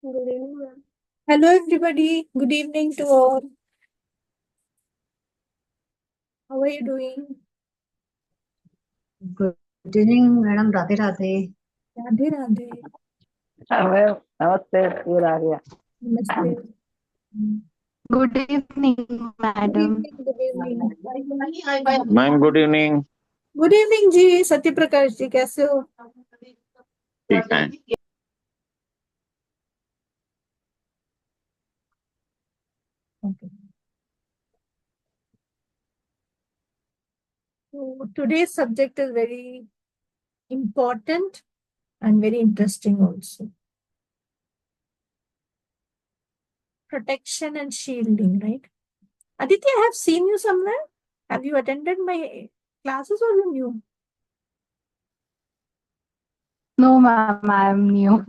Good evening, ma'am. Hello, everybody. Good evening to all. How are you doing? Good evening madam, Radhe Radhe. Radhe Radhe. नमस्ते, ये आ गया। नमस्ते। Good evening good madam. Evening. Good evening. Ma'am good evening. Good evening ji. Satya Prakash जी, कैसे हो? ठीक है। Okay. So today's subject is very important and very interesting also. Protection and shielding, right? Aditya, I have seen you somewhere. Have you attended my classes or you new? No, ma'am, I am new.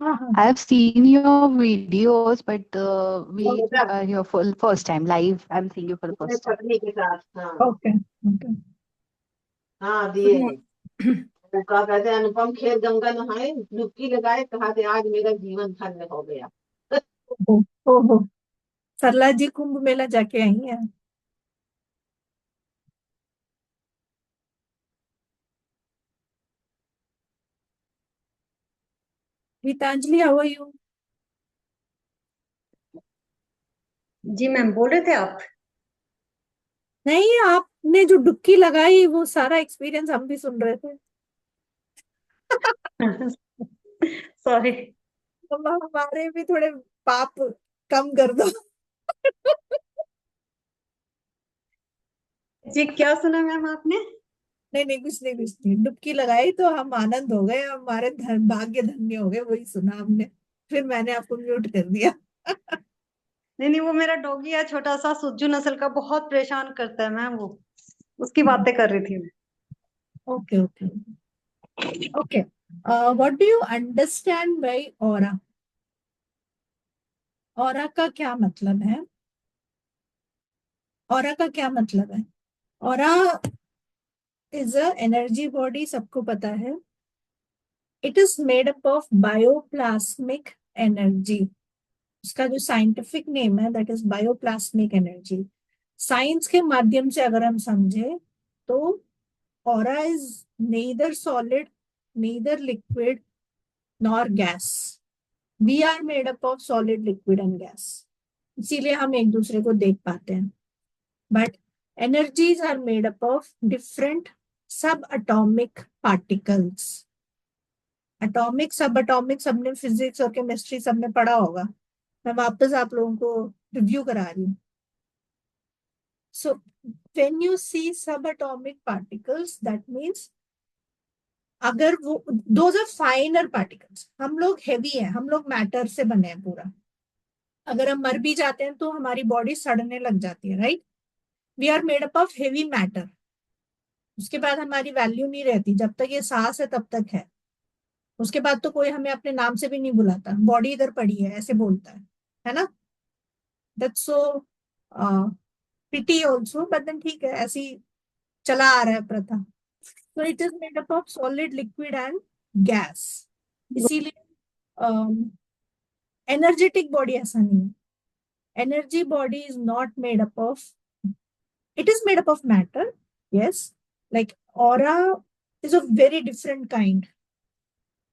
Uh-huh. I have seen your videos, but we are here for the first time live. I'm seeing you for the first time. Okay. Okay. हाँ दिए वो क्या कहते हैं, अनुपम खेत गंगा नहाए डुबकी लगाए, कहा थे आज मेरा जीवन धन्य हो गया। ओहो, सरला जी कुंभ मेला जाके आई हैं। Gitanjali, how are you? जी मैम, बोल रहे थे आप? नहीं, आपने जो डुबकी लगाई वो सारा एक्सपीरियंस हम भी सुन रहे थे। सॉरी हमारे भी थोड़े पाप कम कर दो। जी, क्या सुना मैम आपने? नहीं नहीं, कुछ नहीं कुछ नहीं। डुबकी लगाई तो हम आनंद हो गए, हमारे भाग्य धन्य हो गए, वही सुना हमने। फिर मैंने आपको म्यूट कर दिया। नहीं नहीं, वो मेरा डॉगी है, छोटा सा सुज्जू नस्ल का, बहुत परेशान करता है मैम। वो उसकी बातें कर रही थी मैं। Okay okay okay. What do you understand by aura? Aura का क्या मतलब है? ऑरा का क्या मतलब है? Aura is a energy body, सबको पता है। It is made up of bioplasmic energy. उसका जो साइंटिफिक नेम है that is bioplasmic energy. Science के माध्यम से अगर हम समझे तो aura is neither solid, neither liquid nor gas. We are made up of solid, liquid and gas. इसीलिए हम एक दूसरे को देख पाते हैं। But energies are made up of different subatomic particles. Atomic, सब एटॉमिक, सबने फिजिक्स और केमिस्ट्री सब में पढ़ा होगा। मैं वापस आप लोगों को रिव्यू करा रही हूँ। सो व्हेन यू सी सब एटॉमिक पार्टिकल्स, दैट मीन्स अगर वो दोज आर फाइनर पार्टिकल्स। हम लोग हेवी हैं, हम लोग मैटर से बने हैं पूरा। अगर हम मर भी जाते हैं तो हमारी बॉडी सड़ने लग जाती है, right? We are made up of heavy matter. उसके बाद हमारी वैल्यू नहीं रहती, जब तक ये सांस है तब तक है। उसके बाद तो कोई हमें अपने नाम से भी नहीं बुलाता, बॉडी इधर पड़ी है ऐसे बोलता है ना? That's so pity also, but then ठीक है, ऐसी चला आ रहा है प्रथा। तो it is made up of solid, liquid and gas. इसीलिए एनर्जेटिक बॉडी ऐसा नहीं है। Energy body is not made up of, it is made up of matter, yes, like aura is of very different kind.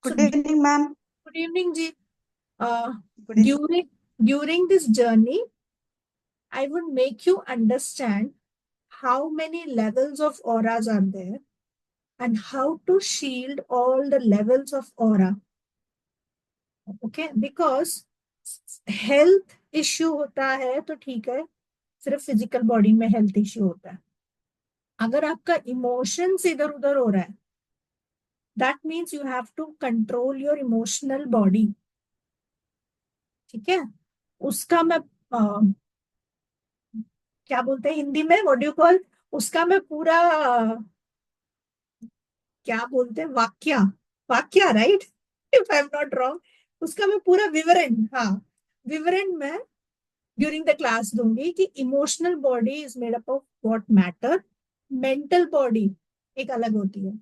So Good evening, ma'am. good evening ji. uh, Good evening. during this journey I would make you understand how many levels of auras are there and how to shield all the levels of aura. Okay, because health issue होता है तो ठीक है, सिर्फ physical body में health issue होता है। अगर आपका इमोशंस इधर उधर हो रहा है, that means you have to control your emotional body. ठीक है, उसका मैं क्या बोलते हैं हिंदी में, व्हाट डू यू कॉल, उसका मैं पूरा क्या बोलते हैं, वाक्या, वाक्या, right? If I am not wrong, उसका मैं पूरा विवरण, हाँ, विवरण में ड्यूरिंग द क्लास दूंगी कि emotional body is made up of what matter, mental body एक अलग होती है,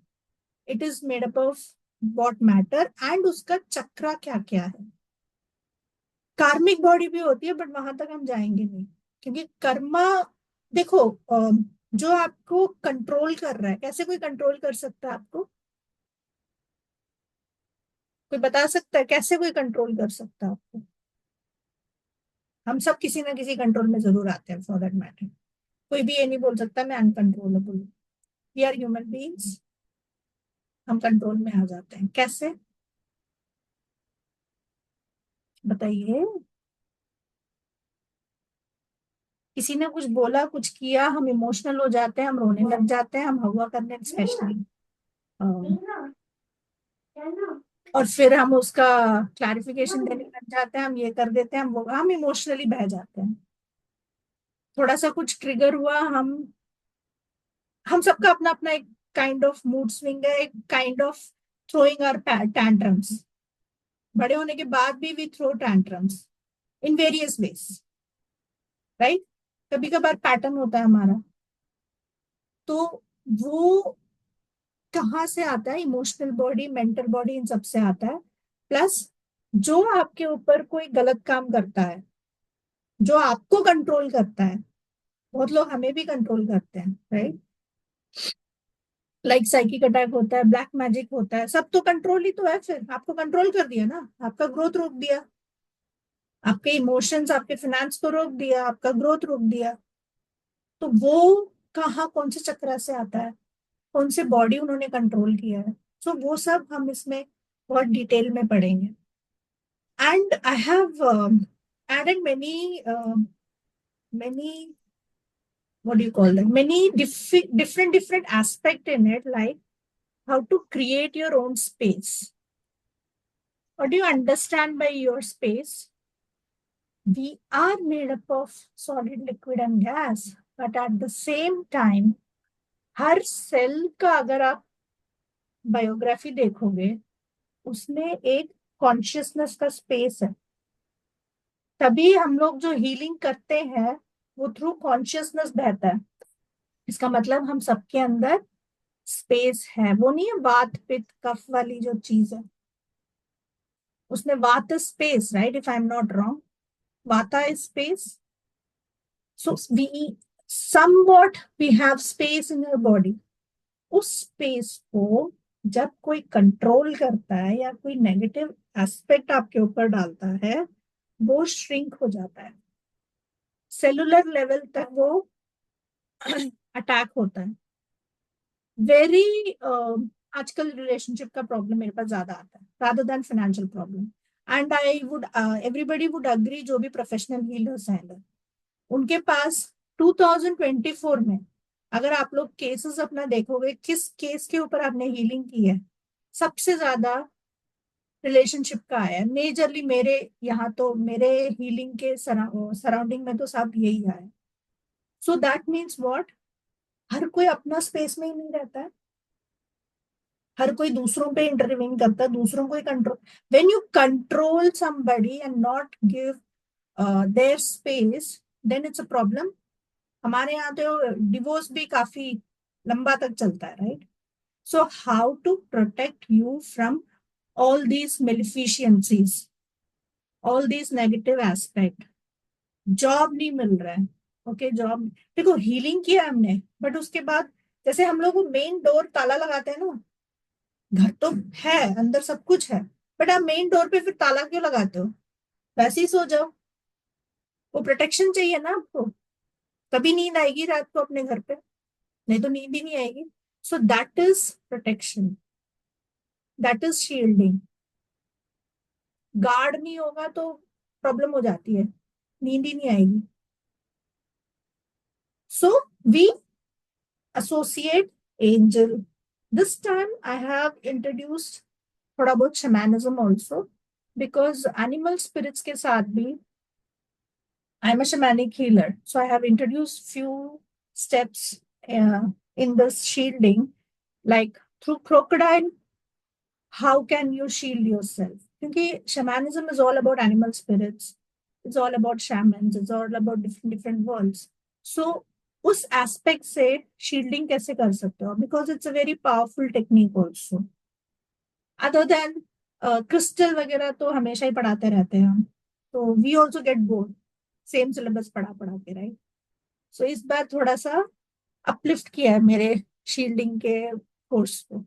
it is made up of what matter, and उसका चक्रा क्या क्या है। कार्मिक बॉडी भी होती है, बट वहां तक हम जाएंगे नहीं, क्योंकि कर्मा, देखो जो आपको कंट्रोल कर रहा है, कैसे कोई कंट्रोल कर सकता है आपको? कोई बता सकता है कैसे कोई कंट्रोल कर सकता है आपको? हम सब किसी ना किसी कंट्रोल में जरूर आते हैं, फॉर दैट मैटर। कोई भी ये नहीं बोल सकता मैं uncontrollable. We are human beings, हम कंट्रोल में आ जाते हैं। कैसे बताइए? किसी ने कुछ बोला, कुछ किया, हम इमोशनल हो जाते हैं, हम रोने लग जाते हैं, हम हवा करने, स्पेशली, और फिर हम उसका क्लैरिफिकेशन देने लग जाते हैं, हम ये कर देते हैं, हम इमोशनली बह जाते हैं। थोड़ा सा कुछ ट्रिगर हुआ, हम सबका अपना अपना एक काइंड ऑफ मूड स्विंग है, एक kind of throwing our tantrums. बड़े होने के बाद भी we throw tantrums in various ways, right? कभी कभार पैटर्न होता है हमारा, तो वो कहाँ से आता है? इमोशनल बॉडी, मेंटल बॉडी, इन सब से आता है। प्लस जो आपके ऊपर कोई गलत काम करता है, जो आपको कंट्रोल करता है, बहुत लोग हमें भी कंट्रोल करते हैं, राइट? लाइक साइकिक अटैक होता है, ब्लैक मैजिक होता है, सब तो कंट्रोल ही तो है। फिर आपको कंट्रोल कर दिया ना, आपका ग्रोथ रोक दिया, आपके इमोशंस, आपके फाइनेंस को रोक दिया, आपका ग्रोथ रोक दिया। तो वो कहाँ, कौन से चक्र से आता है, कौन से बॉडी उन्होंने कंट्रोल किया है? सो वो सब हम इसमें बहुत डिटेल में पढ़ेंगे। And I have added many, what do you call them, many different aspect in it, like how to create your own space. What do you understand by your space? We are made up of solid, liquid and gas, but at the same time, हर cell का अगर आप biography देखोगे, उसमें एक consciousness का space है। तभी हम लोग जो हीलिंग करते हैं वो थ्रू कॉन्शियसनेस बहता है। इसका मतलब हम सबके अंदर स्पेस है। वो नहीं है वात पित्त कफ वाली जो चीज है, उसमें vata space, right? If I am not wrong, vata is space. So we somewhat we have space in your body. उस स्पेस को जब कोई कंट्रोल करता है या कोई नेगेटिव एस्पेक्ट आपके ऊपर डालता है, वो श्रिंक हो जाता है, सेलुलर लेवल तक वो अटैक होता है। वेरी आजकल रिलेशनशिप का प्रॉब्लम मेरे पास ज्यादा आता है rather than financial problem. And I would everybody would agree, जो भी प्रोफेशनल हीलर्स हैं उनके पास 2024 में अगर आप लोग केसेस अपना देखोगे, किस केस के ऊपर आपने हीलिंग की है, सबसे ज्यादा रिलेशनशिप का आया है मेजरली। मेरे यहाँ तो मेरे हीलिंग के सराउंडिंग में तो सब यही आया। So that means what? हर कोई अपना स्पेस में ही नहीं रहता है, हर कोई दूसरों पे इंटरवीन करता है, दूसरों को ही control. When you control somebody and not give their space, then it's a problem. हमारे यहाँ तो डिवोर्स भी काफी लंबा तक चलता है, right? So how to protect you from all these maleficiencies, all these negative aspect? जॉब नहीं मिल रहा है, ओके, जॉब देखो, हीलिंग किया हमने, बट उसके बाद जैसे हम लोग मेन डोर ताला लगाते हैं ना, घर तो है, अंदर सब कुछ है, बट आप मेन डोर पे फिर ताला क्यों लगाते हो? वैसे ही सो जाओ, वो प्रोटेक्शन चाहिए ना आपको। कभी नींद आएगी रात को अपने घर पे? नहीं तो नींद ही नहीं आएगी। सो that is protection, that is shielding. Guard नहीं होगा तो प्रॉब्लम हो जाती है, नींद ही नहीं आएगी। So we associate angel. This time I have introduced थोड़ा बहुत shamanism also, because animal spirits के साथ भी I am a shamanic healer, so I have introduced few steps in this shielding, like through crocodile, how can you shield yourself? क्योंकि shamanism is all about animal spirits, it's all about shamans, it's all about different worlds. So उस aspect से shielding कैसे कर सकते हो? Because it's a very powerful technique also. Other then crystal वगैरह तो हमेशा ही पढ़ाते रहते हैं हम, तो we also get bored same syllabus पढ़ा पढ़ा के, राइट? सो इस बार थोड़ा सा अपलिफ्ट किया है मेरे शील्डिंग के कोर्स को.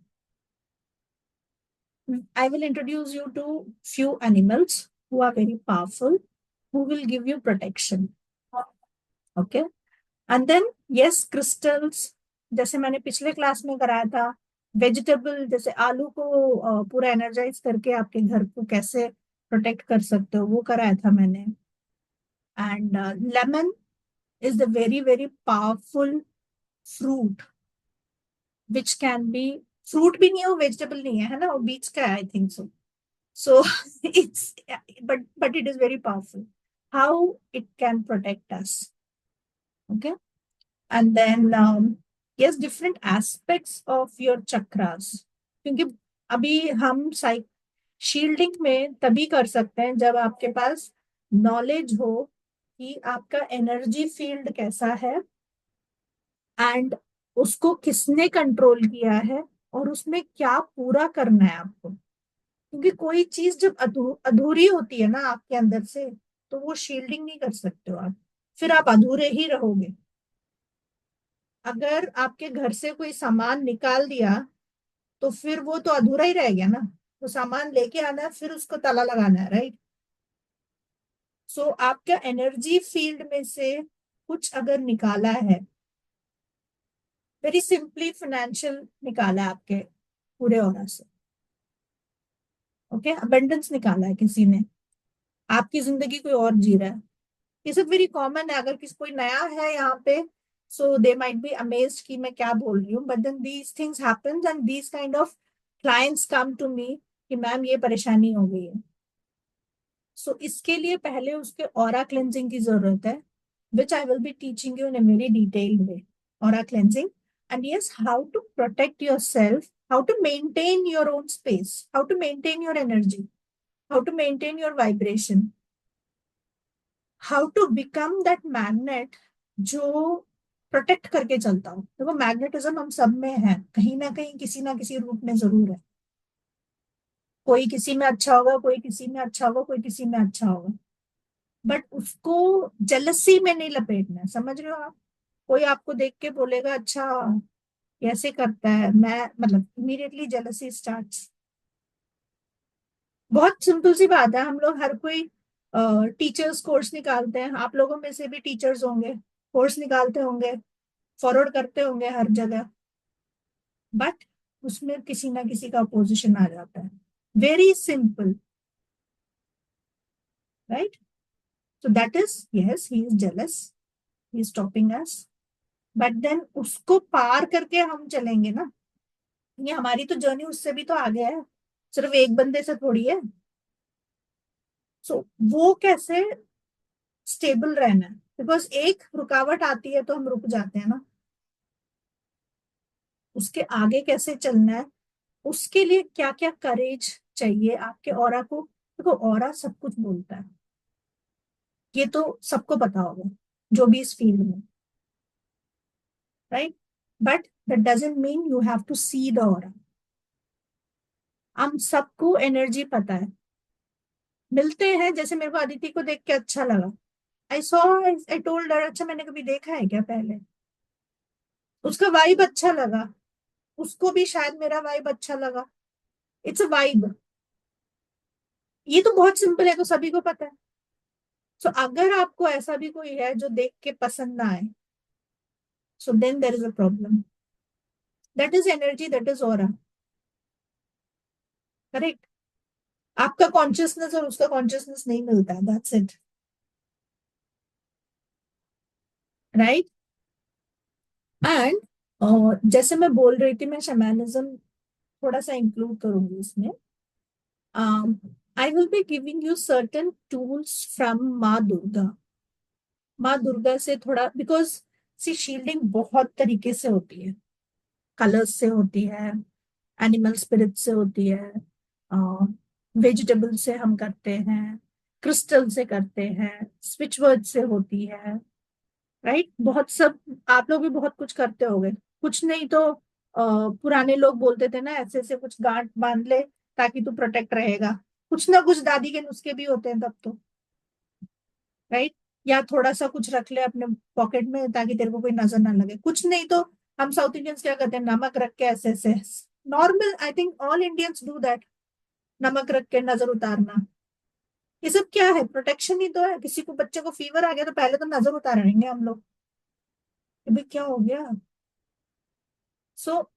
I will introduce you to few animals who are very powerful, who will give you protection. Okay? And then yes, crystals, जैसे मैंने पिछले क्लास में कराया था, वेजिटेबल जैसे आलू को पूरा एनर्जाइज करके आपके घर को कैसे प्रोटेक्ट कर सकते हो, वो कराया था मैंने. And lemon is the very very powerful fruit which can be, fruit भी नहीं है वो, vegetable नहीं है ना, वो बीच का है, I think so. So it's but it is very powerful. How it can protect us. Okay. And then yes, different aspects of your chakras. क्योंकि अभी हम शील्डिंग में तभी कर सकते हैं जब आपके पास नॉलेज हो कि आपका एनर्जी फील्ड कैसा है एंड उसको किसने कंट्रोल किया है और उसमें क्या पूरा करना है आपको. क्योंकि कोई चीज जब अधूरी होती है ना आपके अंदर से, तो वो शील्डिंग नहीं कर सकते हो आप, फिर आप अधूरे ही रहोगे. अगर आपके घर से कोई सामान निकाल दिया तो फिर वो तो अधूरा ही रह गया ना. तो सामान लेके आना है, फिर उसको ताला लगाना है, राइट? सो आपका एनर्जी फील्ड में से कुछ अगर निकाला है, वेरी सिंपली फाइनेंशियल निकाला है आपके पूरे ऑरा से, ओके, अबंडेंस निकाला है किसी ने, आपकी जिंदगी कोई और जी रहा है. ये सब वेरी कॉमन है. अगर किसी कोई नया है यहाँ पे, so they might be amazed कि मैं क्या बोल रही हूँ, but then these things happens and these kind of clients come to me कि मैम ये परेशानी हो गई है. सो इसके लिए पहले उसके ऑरा क्लेंजिंग की जरूरत है, which I will be teaching you in a very detailed way. Aura cleansing. And yes, how to protect yourself, how to maintain your own space, how to maintain your energy, how to maintain your vibration, how to become that magnet जो protect करके चलता हो. देखो magnetism हम सब में है, कहीं ना कहीं किसी ना किसी रूप में जरूर है. कोई किसी में अच्छा होगा, कोई किसी में अच्छा होगा, कोई किसी में अच्छा होगा, बट उसको जेलसी में नहीं लपेटना है. समझ रहे हो आप? कोई आपको देख के बोलेगा अच्छा कैसे करता है, मैं मतलब इमीडिएटली जेलसी स्टार्ट्स. बहुत सिंपल सी बात है. हम लोग हर कोई टीचर्स कोर्स निकालते हैं, आप लोगों में से भी टीचर्स होंगे, कोर्स निकालते होंगे, फॉरवर्ड करते होंगे हर जगह, बट उसमें किसी ना किसी का अपोजिशन आ जाता है. Very simple, right? So that is, yes he is jealous, he is stopping us, but then उसको पार करके हम चलेंगे ना. ये हमारी तो जर्नी उससे भी तो आगे है, सिर्फ एक बंदे से थोड़ी है. सो वो कैसे स्टेबल रहना है, बिकॉज एक रुकावट आती है तो हम रुक जाते हैं ना. उसके आगे कैसे चलना है, उसके लिए क्या क्या करेज चाहिए आपके ऑरा को. देखो ऑरा सब कुछ बोलता है, ये तो सबको पता होगा जो भी इस फील्ड में, right? But that doesn't mean you have to see the aura. हम सबको एनर्जी पता है, मिलते हैं. जैसे मेरे को अदिति को देख के अच्छा लगा, आई टोल्ड हर, अच्छा मैंने कभी देखा है क्या पहले, उसका वाइब अच्छा लगा, उसको भी शायद मेरा वाइब अच्छा लगा. It's a vibe. ये तो बहुत सिंपल है, तो सभी को पता है. सो अगर आपको ऐसा भी कोई है जो देख के पसंद ना आए, so then there is a problem. That is energy, that is aura, correct? आपका कॉन्शियसनेस और उसका कॉन्शियसनेस नहीं मिलता है, दैट्स इट, राइट? एंड जैसे मैं बोल रही थी, मैं शैमानिज्म थोड़ा सा इंक्लूड करूंगी इसमें. I will be giving you certain tools from माँ दुर्गा. माँ दुर्गा से थोड़ा, बिकॉज सी शील्डिंग बहुत तरीके से होती है. कलर्स से होती है, एनिमल स्पिरिट से होती है, वेजिटेबल से हम करते हैं, क्रिस्टल से करते हैं, स्विच वर्ड से होती है, राइट? बहुत सब आप लोग भी बहुत कुछ करते होंगे. कुछ नहीं तो पुराने लोग बोलते थे ना, ऐसे ऐसे कुछ गांठ बांध ले ताकि तू प्रोटेक्ट रहेगा. कुछ ना कुछ दादी के नुस्खे भी होते हैं तब तो, राइट, या थोड़ा सा कुछ रख ले अपने पॉकेट में ताकि तेरे को कोई नजर ना लगे। कुछ नहीं तो हम साउथ इंडियंस क्या करते हैं, नमक रख के ऐसे ऐसे, normal, I think all Indians do that, नमक रख के नजर उतारना। ये सब क्या है, प्रोटेक्शन ही तो है। किसी को, बच्चे को फीवर आ गया तो पहले तो नजर उतारेंगे हम लोग कि भाई क्या हो गया। सो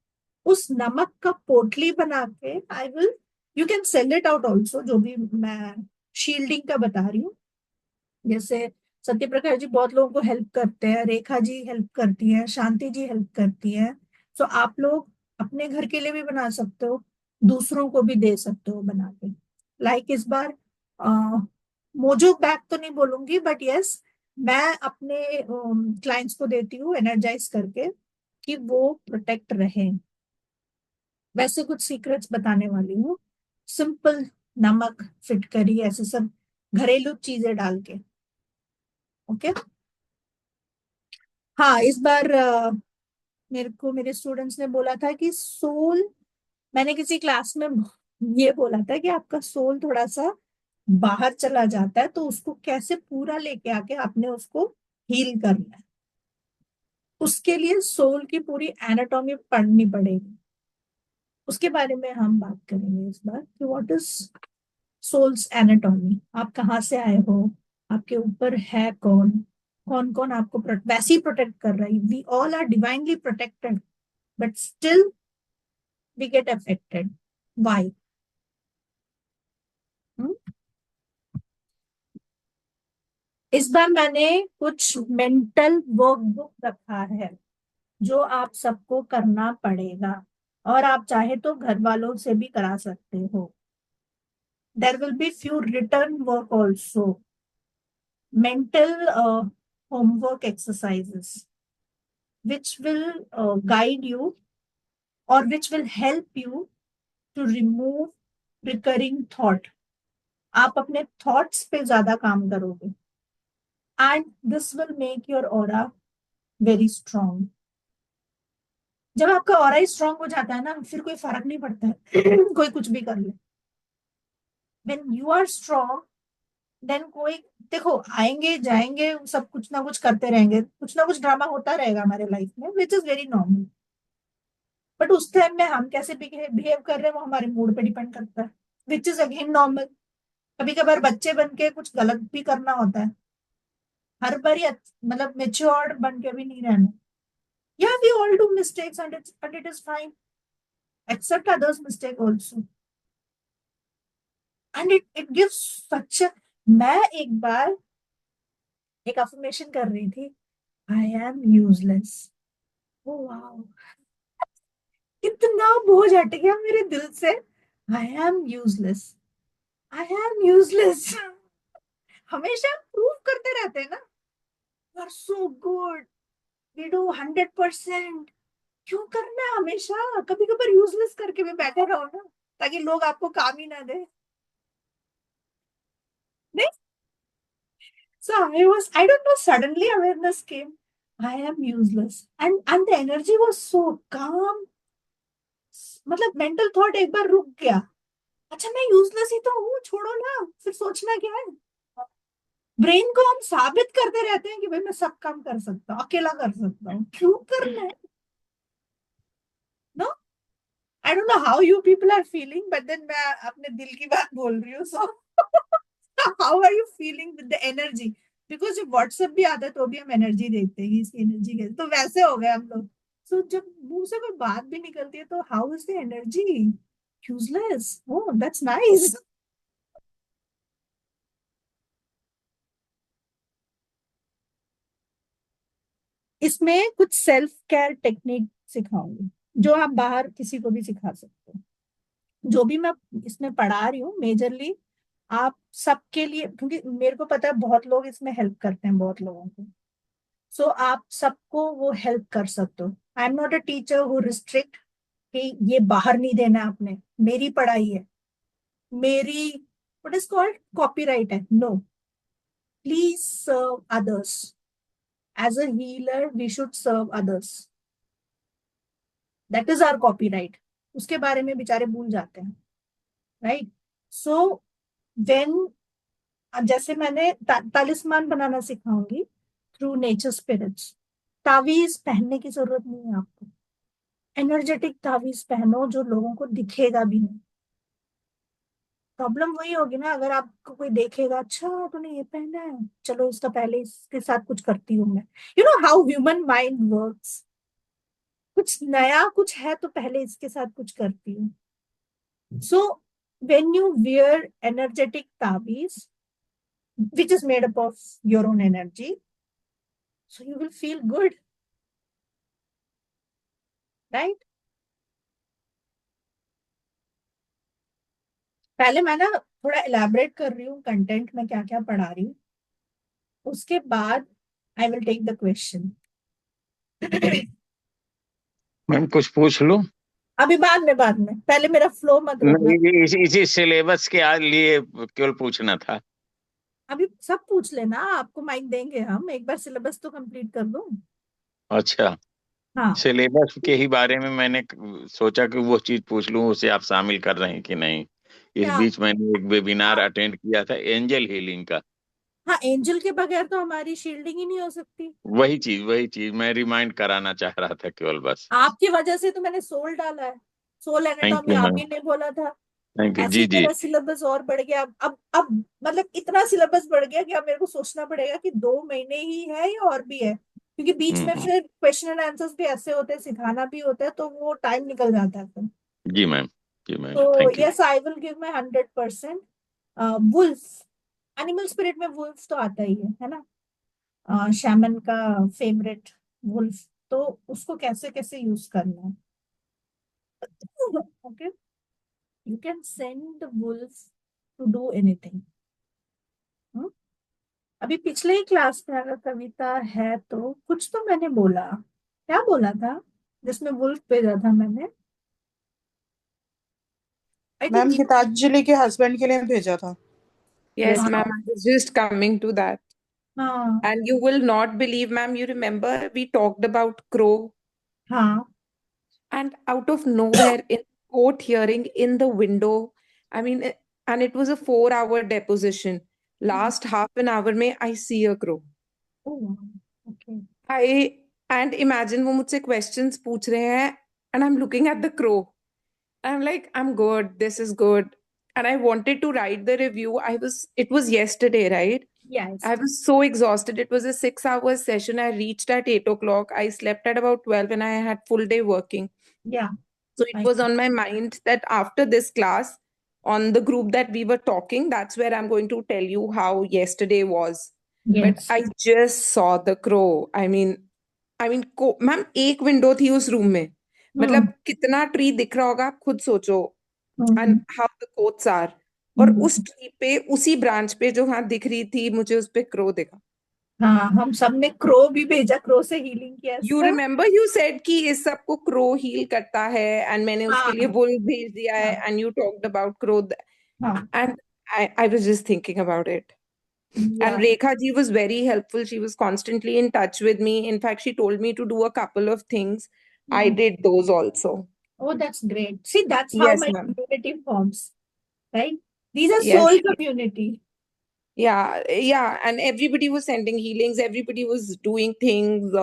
उस नमक का पोटली बना के I will, you can sell it out also, जो भी मैं शील्डिंग का बता रही हूँ। जैसे सत्य प्रकाश जी बहुत लोगों को हेल्प करते हैं, रेखा जी हेल्प करती है, शांति जी हेल्प करती है। सो आप लोग अपने घर के लिए भी बना सकते हो, दूसरों को भी दे सकते हो बना के। लाइक इस बार मोजो बैग तो नहीं बोलूंगी, बट यस, मैं अपने क्लाइंट्स को देती हूँ एनर्जाइज करके कि वो प्रोटेक्ट रहे। वैसे कुछ सीक्रेट्स बताने वाली हूँ, सिंपल, नमक, फिटकरी, ऐसे सब घरेलू चीजें डाल के। ओके। हाँ, इस बार मेरे को मेरे स्टूडेंट्स ने बोला था कि सोल, मैंने किसी क्लास में ये बोला था कि आपका सोल थोड़ा सा बाहर चला जाता है, तो उसको कैसे पूरा लेके आके आपने उसको हील करना है। उसके लिए सोल की पूरी एनाटॉमी पढ़नी पड़ेगी। उसके बारे में हम बात करेंगे इस बार कि व्हाट इज सोल्स एनाटॉमी, आप कहाँ से आए हो, आपके ऊपर है कौन, कौन कौन आपको वैसे ही प्रोटेक्ट कर रहा है। We all are divinely protected, but still we get affected, why? इस बार मैंने कुछ मेंटल वर्कबुक रखा है जो आप सबको करना पड़ेगा, और आप चाहे तो घर वालों से भी करा सकते हो। There will be few return work also, mental homework exercises which will guide you, or which will help you to remove recurring thought. आप अपने थॉट्स पे ज्यादा काम करोगे, and this will make your aura very strong. जब आपका aura ही strong हो जाता है ना, फिर कोई फर्क नहीं पड़ता है कोई कुछ भी कर ले। When you are strong, then कोई, देखो आएंगे जाएंगे सब, कुछ ना कुछ करते रहेंगे, कुछ ना कुछ ड्रामा होता रहेगा हमारे लाइफ में, which is very normal. But उस टाइम में हम कैसे बिहेव कर रहे हैं वो हमारे मूड पे डिपेंड करता है, विच इज अगेन नॉर्मल। कभी कभार बच्चे बन के कुछ गलत भी करना होता है, हर बार मतलब मेच्योर्ड बन के भी नहीं रहना। या we all do mistakes and it is fine, except others mistake also, and it gives such. मैं एक बार एक अफर्मेशन कर रही थी, I am useless. Oh wow, कितना बोझ हट गया मेरे दिल से। I am useless, I am useless. हमेशा प्रूव करते रहते हैं ना, you are so good, we do 100%। क्यों करना है हमेशा, कभी कभार यूजलेस करके भी बैठे रहो ना, ताकि लोग आपको काम ही ना दे। नहीं, so I don't know, suddenly awareness came, I am useless, and the energy was so calm। मतलब मेंटल थॉट एक बार रुक गया, अच्छा मैं यूजलेस ही तो हूँ, छोड़ो ना, फिर सोचना क्या है। ब्रेन को हम साबित करते रहते हैं कि भाई मैं सब काम कर सकता हूँ, अकेला कर सकता हूँ, क्यों करना है। No, I don't know how you people are feeling, but then मैं अपने दिल की बात बोल रही हूँ। So how are you feeling with the energy, because जब व्हाट्सएप भी आता है तो भी हम एनर्जी देखते हैं, इसकी एनर्जी कैसे, तो वैसे हो गए हम लोग। सो जब मुंह से कोई बात भी निकलती है तो how is the energy, useless, oh that's nice. इसमें कुछ सेल्फ केयर टेक्निक सिखाऊंगी जो आप बाहर किसी को भी सिखा सकते हो। जो भी मैं इसमें पढ़ा रही हूँ मेजरली आप सबके लिए, क्योंकि मेरे को पता है बहुत लोग इसमें हेल्प करते हैं बहुत लोगों को। सो आप सबको वो हेल्प कर सकते हो। आई am not a teacher who restrict कि ये बाहर नहीं देना है आपने, मेरी पढ़ाई है, मेरी व्हाट इज कॉल्ड कॉपीराइट है। No, please serve others, as a healer we should serve others, that is our copyright. उसके बारे में बेचारे भूल जाते हैं, राइट। सो व्हेन जैसे मैंने तालिस्मान बनाना सिखाऊंगी थ्रू नेचर स्पिरिट्स। तावीज पहनने की जरूरत नहीं है आपको, एनर्जेटिक तावीज पहनो जो लोगों को दिखेगा भी नहीं। प्रॉब्लम वही होगी ना, अगर आपको कोई देखेगा, अच्छा तूने ये पहना है, चलो इसका पहले इसके साथ कुछ करती हूँ मैं। You know how human mind works, कुछ नया कुछ है तो पहले इसके साथ कुछ करती हूँ। So when you wear energetic ताबीज which is made up of your own energy, so you will feel good, right? पहले मैं ना थोड़ा elaborate कर रही हूँ कंटेंट में क्या क्या पढ़ा रही हूँ, उसके बाद I will take the question. Ma'am कुछ पूछ लूं? अभी बाद में पहले मेरा फ्लो मत रोकना। नहीं, इसी सिलेबस के लिए केवल पूछना था। अभी सब पूछ लेना, आपको माइक देंगे हम, एक बार सिलेबस तो कंप्लीट कर दो। अच्छा, हाँ सिलेबस के ही बारे में मैंने सोचा कि वो चीज पूछ लूं, उसे आप शामिल कर रहे हैं कि नहीं। इस क्या? बीच मैंने एक वेबिनार हाँ अटेंड किया था एंजल हीलिंग का। हाँ, एंजल के बगैर तो हमारी शील्डिंग ही नहीं हो सकती। वही चीज मैं रिमाइंड कराना चाह रहा था केवल, बस। आपकी वजह से तो मैंने सोल डाला है, सोल थैंक एनाटॉमी यू आप मैम, ही ने बोला था। Thank you. ऐसे जी ही जी। मेरा सिलेबस और बढ़ गया। अब मतलब इतना सिलेबस बढ़ गया कि अब मेरे को सोचना पड़ेगा कि 2 महीने ही है या और भी है, क्योंकि बीच में हम्म। फिर क्वेश्चन एंड आंसर्स भी ऐसे होते हैं, सिखाना भी होता है, तो वो टाइम निकल जाता है फिर। जी मैम, जी मैम, तो thank you. Yes, I will give my 100%। Wolf, animal spirit में वुल्फ तो आता ही है ना, शैमन का फेवरेट वुल्फ। तो उसको कैसे कैसे यूज करना है, okay, you can send wolf to do anything. अभी पिछले ही क्लास में अगर कविता है तो कुछ तो मैंने बोला, क्या बोला था जिसमें वुल्फ भेजा था मैंने, आई मैम थिंक। गीतांजलि के हस्बैंड के लिए भेजा था। Yes, हाँ ma'am, I was just coming to that. हाँ And you will not believe, ma'am, you remember we talked about Crow, हाँ and out of nowhere, in court hearing in the window, I mean, and it was a 4 hour deposition. Last half an hour में I see a crow. Okay. I and imagine वो मुझसे questions पूछ रहे हैं, and I'm looking at the crow. I'm like, I'm good, this is good. And I wanted to write the review. It was yesterday, right? Yes, I was so exhausted. It was a 6 hour session. I reached at 8 o'clock. I slept at about 12 and I had full day working. या, So it was on my mind that after this class, on the group that we were talking, that's where I'm going to tell you how yesterday was. But yes. I just saw the crow. Ma'am एक window थी उस room में, मतलब कितना tree दिख रहा होगा आप खुद सोचो, and how the coats are, और उस ट्री पे उसी ब्रांच पे जो हाँ दिख रही थी मुझे उस पे क्रो दिखा। हाँ, हम सबने क्रो भी भेजा, क्रो से हीलिंग किया यू सब। रिमेम्बर यू सेड कि इस सबको क्रो हील करता है, एंड मैंने उसके लिए हाँ वुल भेज दिया है, हाँ and you talked about crow, हाँ, and I was just thinking about it. या। And Rekha ji was very helpful. She was constantly in touch with me. In fact, she told me to do a couple of things. I did those also. Oh, that's great. See, that's how Yes, my ma'am. community forms, right? These are Yes. soul community. Yeah. And everybody was sending healings. Everybody was doing things.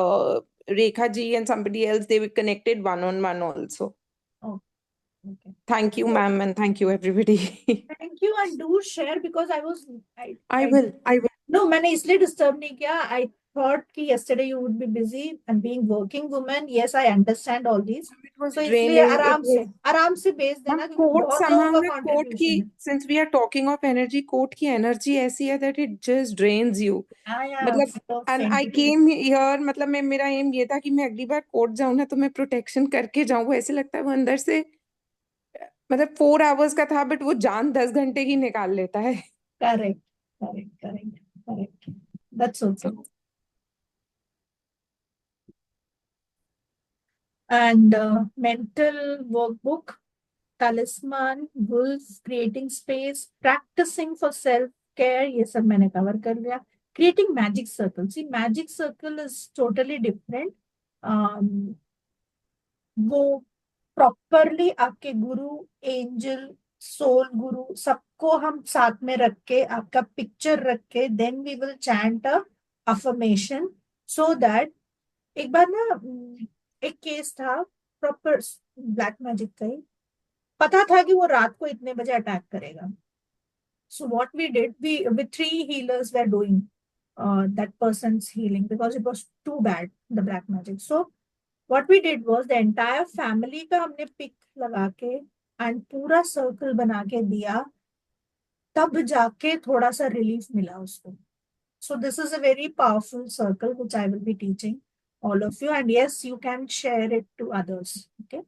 Rekha ji and somebody else, they were connected one-on-one also. Oh, okay. Thank you, ma'am, and thank you, everybody. Thank you, and do share because I will. No, मैंने इसलिए disturb नहीं किया. I thought कि yesterday you would be busy and being working woman. Yes, I understand all these. It was So इसलिए draining. आराम से भेज Ma'am, देना, क्योंकि कोट बहुत somehow लोगों में का कोट की, contribution है. since we are talking of energy, coat की energy ऐसी है that it just drains you. मतलब, and I came here, मतलब मेरा एम ये था कि मैं अगली बार कोर्ट जाऊं ना तो मैं प्रोटेक्शन करके जाऊं। वो ऐसे लगता है वो अंदर से, मतलब 4 hours का था बट वो जान 10 घंटे की निकाल लेता है। Correct. That's okay. And mental workbook, talisman, wolves, creating space, practicing for self-care, ये सब मैंने कवर कर लिया. Creating magic circle. See, magic circle is totally different. वो प्रॉपरली आपके गुरु, एंजल, सोल गुरु, सबको हम साथ में रख के, आपका पिक्चर रख के, then we will chant a affirmation, so that एक बार ना एक केस था प्रॉपर ब्लैक मैजिक का ही, पता था कि वो रात को इतने बजे अटैक करेगा. So what we did, we with three healers were doing that person's healing because it was too bad, the black magic. So what we did was the entire family का हमने पिक लगा के and पूरा circle बना के दिया, तब जाके थोड़ा सा रिलीफ मिला उसको. So this is a very powerful circle which I will be teaching all of you, and yes, you can share it to others. Okay.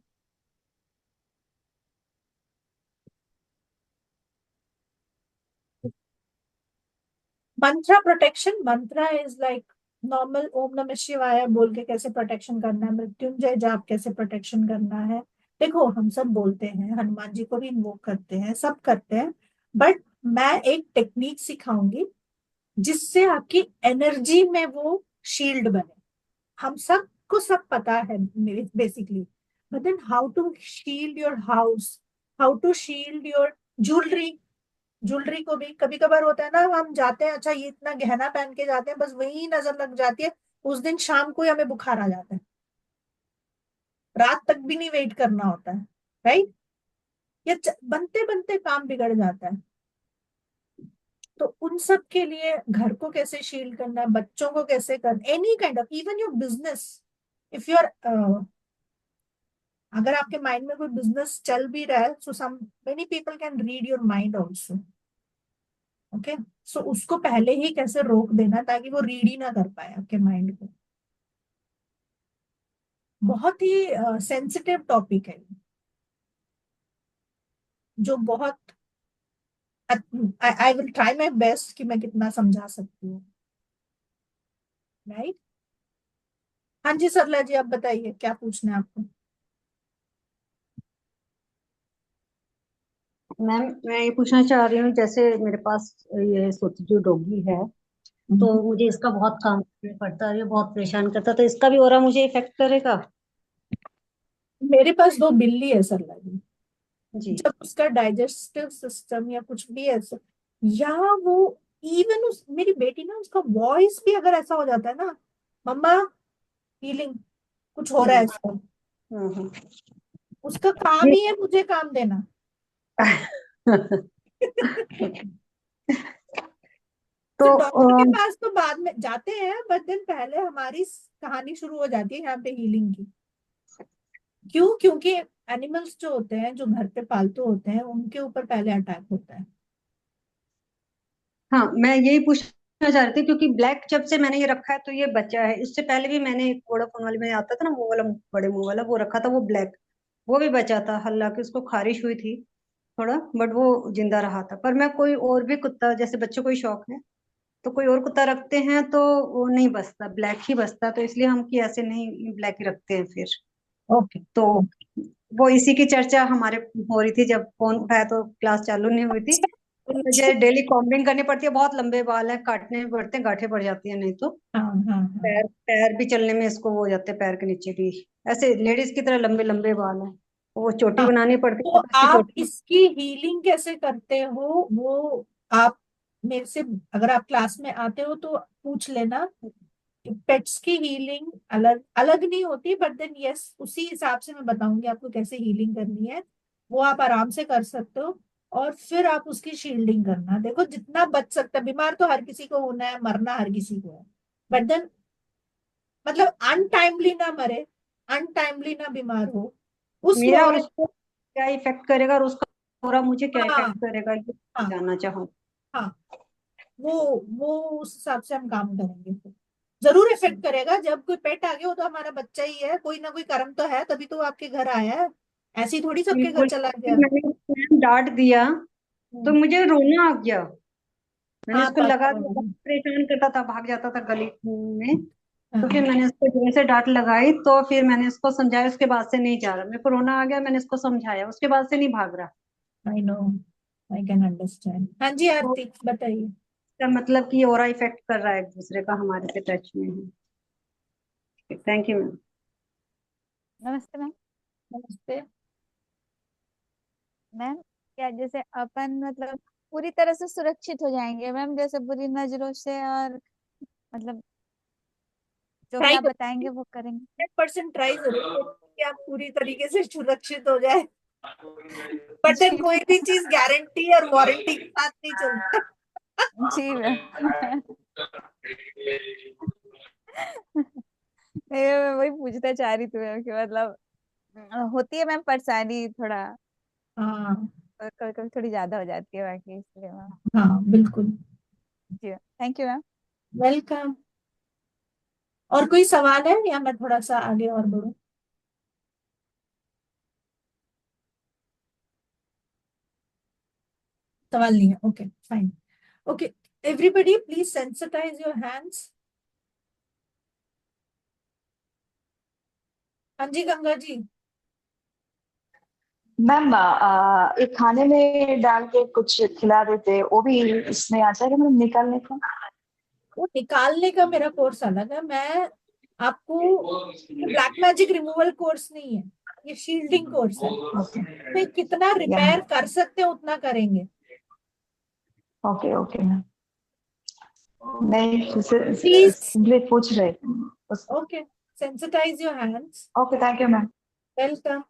Mantra protection, mantra is like normal ओम नमः शिवाय बोल के कैसे प्रोटेक्शन करना है, मृत्युंजय जाप कैसे प्रोटेक्शन करना है. देखो हम सब बोलते हैं, हनुमान जी को भी इन्वोक करते हैं, सब करते हैं, बट मैं एक टेक्निक सिखाऊंगी जिससे आपकी एनर्जी में वो शील्ड बने. हम सबको सब पता है basically, but then how to shield your house, how to shield your jewellery. Jewellery को भी कभी कभार होता है ना, हम जाते हैं, अच्छा ये इतना गहना पहन के जाते हैं, बस वही नजर लग जाती है, उस दिन शाम को ही हमें बुखार आ जाता है, रात तक भी नहीं वेट करना होता है, राइट. या बनते बनते काम बिगड़ जाता है. तो उन सब के लिए घर को कैसे शील्ड करना है, बच्चों को कैसे करना, any kind of, even your business, if you are, अगर आपके माइंड में कोई बिजनेस चल भी रहा है, so some many people can read your mind also. Okay, so उसको पहले ही कैसे रोक देना ताकि वो रीड ही ना कर पाए आपके माइंड को. बहुत ही सेंसिटिव टॉपिक है जो बहुत, I will try my best कि मैं कितना समझा सकती हूँ, राइट. हाँ जी सरला जी, आप बताइए क्या पूछना है आपको. मैम मैं ये पूछना चाह रही हूँ, जैसे मेरे पास ये सोतजू डॉगी है, तो मुझे इसका बहुत काम करना पड़ता है, ये बहुत परेशान करता है, तो इसका भी ऑरा मुझे इफेक्ट करेगा? मेरे पास 2 बिल्ली है सरला जी. जी. जब उसका डाइजेस्टिव सिस्टम या कुछ भी ऐसा, या वो इवन उस मेरी बेटी ना, उसका वॉइस भी अगर ऐसा हो जाता है ना, मम्मा फीलिंग कुछ हो रहा है इसको, हम्म. उसका काम ही है मुझे काम देना. तो तो डॉक्टर के पास तो बाद में जाते हैं, बट दिन पहले हमारी कहानी शुरू हो जाती है यहाँ पे हीलिंग की. क्यों? क्योंकि एनिमल्स जो होते हैं, जो घर पे पालतू होते हैं, उनके ऊपर पहले अटैक होता है. हाँ, मैं यही पूछना चाह रही थी, क्योंकि ब्लैक जब से मैंने ये रखा है तो ये बचा है. इससे पहले भी मैंने एक वोडाफोन वाले में आता था ना, वो वाला बड़े मुंह वाला, वो रखा था, वो ब्लैक, वो भी बचा था. हालांकि उसको खारिश हुई थी थोड़ा, बट वो जिंदा रहा था. पर मैं कोई और भी कुत्ता, जैसे बच्चों को ही शौक है, तो कोई और कुत्ता रखते हैं तो वो नहीं बचता, ब्लैक ही बचता, तो इसलिए हम कि ऐसे नहीं ब्लैक ही रखते हैं फिर. ओके. तो वो इसी की चर्चा हमारे हो रही थी, जब फोन उठाया तो क्लास चालू नहीं हुई थी. तो मुझे डेली कॉम्बिंग करनी पड़ती है, बहुत लंबे बाल हैं, काटने भी पड़ते हैं, गांठें पड़ जाती है नहीं तो. हाँ हाँ हाँ. पैर पैर भी चलने में इसको वो हो जाते हैं, पैर के नीचे भी ऐसे लेडीज की तरह लंबे लंबे बाल हैं. वो चोटी हाँ, बनानी पड़ती तो है, तो इसकी आप चोटी. इसकी हीलिंग कैसे करते हो, वो आप मेरे से, अगर आप क्लास में आते हो तो पूछ लेना. पेट्स की हीलिंग अलग अलग नहीं होती, बट देन यस, उसी हिसाब से मैं बताऊंगी आपको कैसे हीलिंग करनी है. वो आप आराम से कर सकते हो, और फिर आप उसकी शील्डिंग करना. देखो जितना बच सकता है, बीमार तो हर किसी को होना है, मरना हर किसी को है, बट देन मतलब अनटाइमली ना मरे, अनटाइमली ना बीमार हो, उस मेरा और वॉर. उसको क्या इफेक्ट करेगा, और उसका पूरा मुझे क्या हाँ इफेक्ट करेगा, ये हाँ जानना चाहूँ. हाँ, वो वो उस हिसाब से हम काम करेंगे. फिर जरूर इफेक्ट करेगा. जब कोई पेट आ गया, वो तो हमारा बच्चा ही है, कोई ना कोई कर्म तो है, तभी तो वो आपके घर आया है, ऐसी थोड़ी सबके घर बिल्कुल. चला फिर गया. मैंने उसको डांट दिया तो हम्म, मुझे रोना आ गया. मैंने हाँ उसको तो लगा आपको दिया, बहुत होगा. परेशान करता था, भाग जाता था गली में. तो फिर हाँ, मैंने उसको जोर से डांट लगाई, तो फिर मैंने उसको समझाया, उसके बाद से नहीं जा रहा. मेरे को रोना आ गया, मैंने उसको समझाया, उसके बाद से नहीं भाग रहा. I know, I can understand. हाँ जी तो आरती बताइए. इसका मतलब कि और इफेक्ट कर रहा है, एक दूसरे का हमारे से टच में है. Thank you ma'am. नमस्ते मैम. नमस्ते. मैम क्या जैसे अपन मतलब पूरी तरह से सुरक्षित हो जाएंगे मैम, जैसे बुरी नजरों से, और मतलब जो भी ट्राई आप बताएंगे वो करेंगे। 100% ट्राई जरूर करो कि आप पूरी तरीके से सुरक्षित हो जाए, बट देन जी कोई भी चीज गारंटी और वारंटी के साथ नहीं चलता। जी मैम। मैं वही पूछना चाह रही थी मैम कि मतलब होती है मैम परेशानी थोड़ा, हाँ कभी कभी थोड़ी ज्यादा हो जाती है बाकी, इसलिए मैम। हाँ बिल्कुल। जी थैंक यू मैम। वेलकम। और कोई सवाल है या मैं थोड़ा सा आगे और बढ़ूं? सवाल नहीं है, okay fine. Okay, everybody please sensitize your hands. हाँ जी गंगा जी। मैम एक खाने में डाल के कुछ खिला देते, वो भी इसमें आ जाएगा मैम निकालने का? वो निकालने का मेरा कोर्स अलग है, मैं आपको ब्लैक मैजिक रिमूवल कोर्स नहीं है, ये शील्डिंग कोर्स है। ओके तो कितना रिपेयर कर सकते हैं उतना करेंगे। Okay okay ma'am. नहीं प्लीज सिंपली पूछ रहे थे। Okay, sensitize your hands. Okay thank you ma'am. Welcome.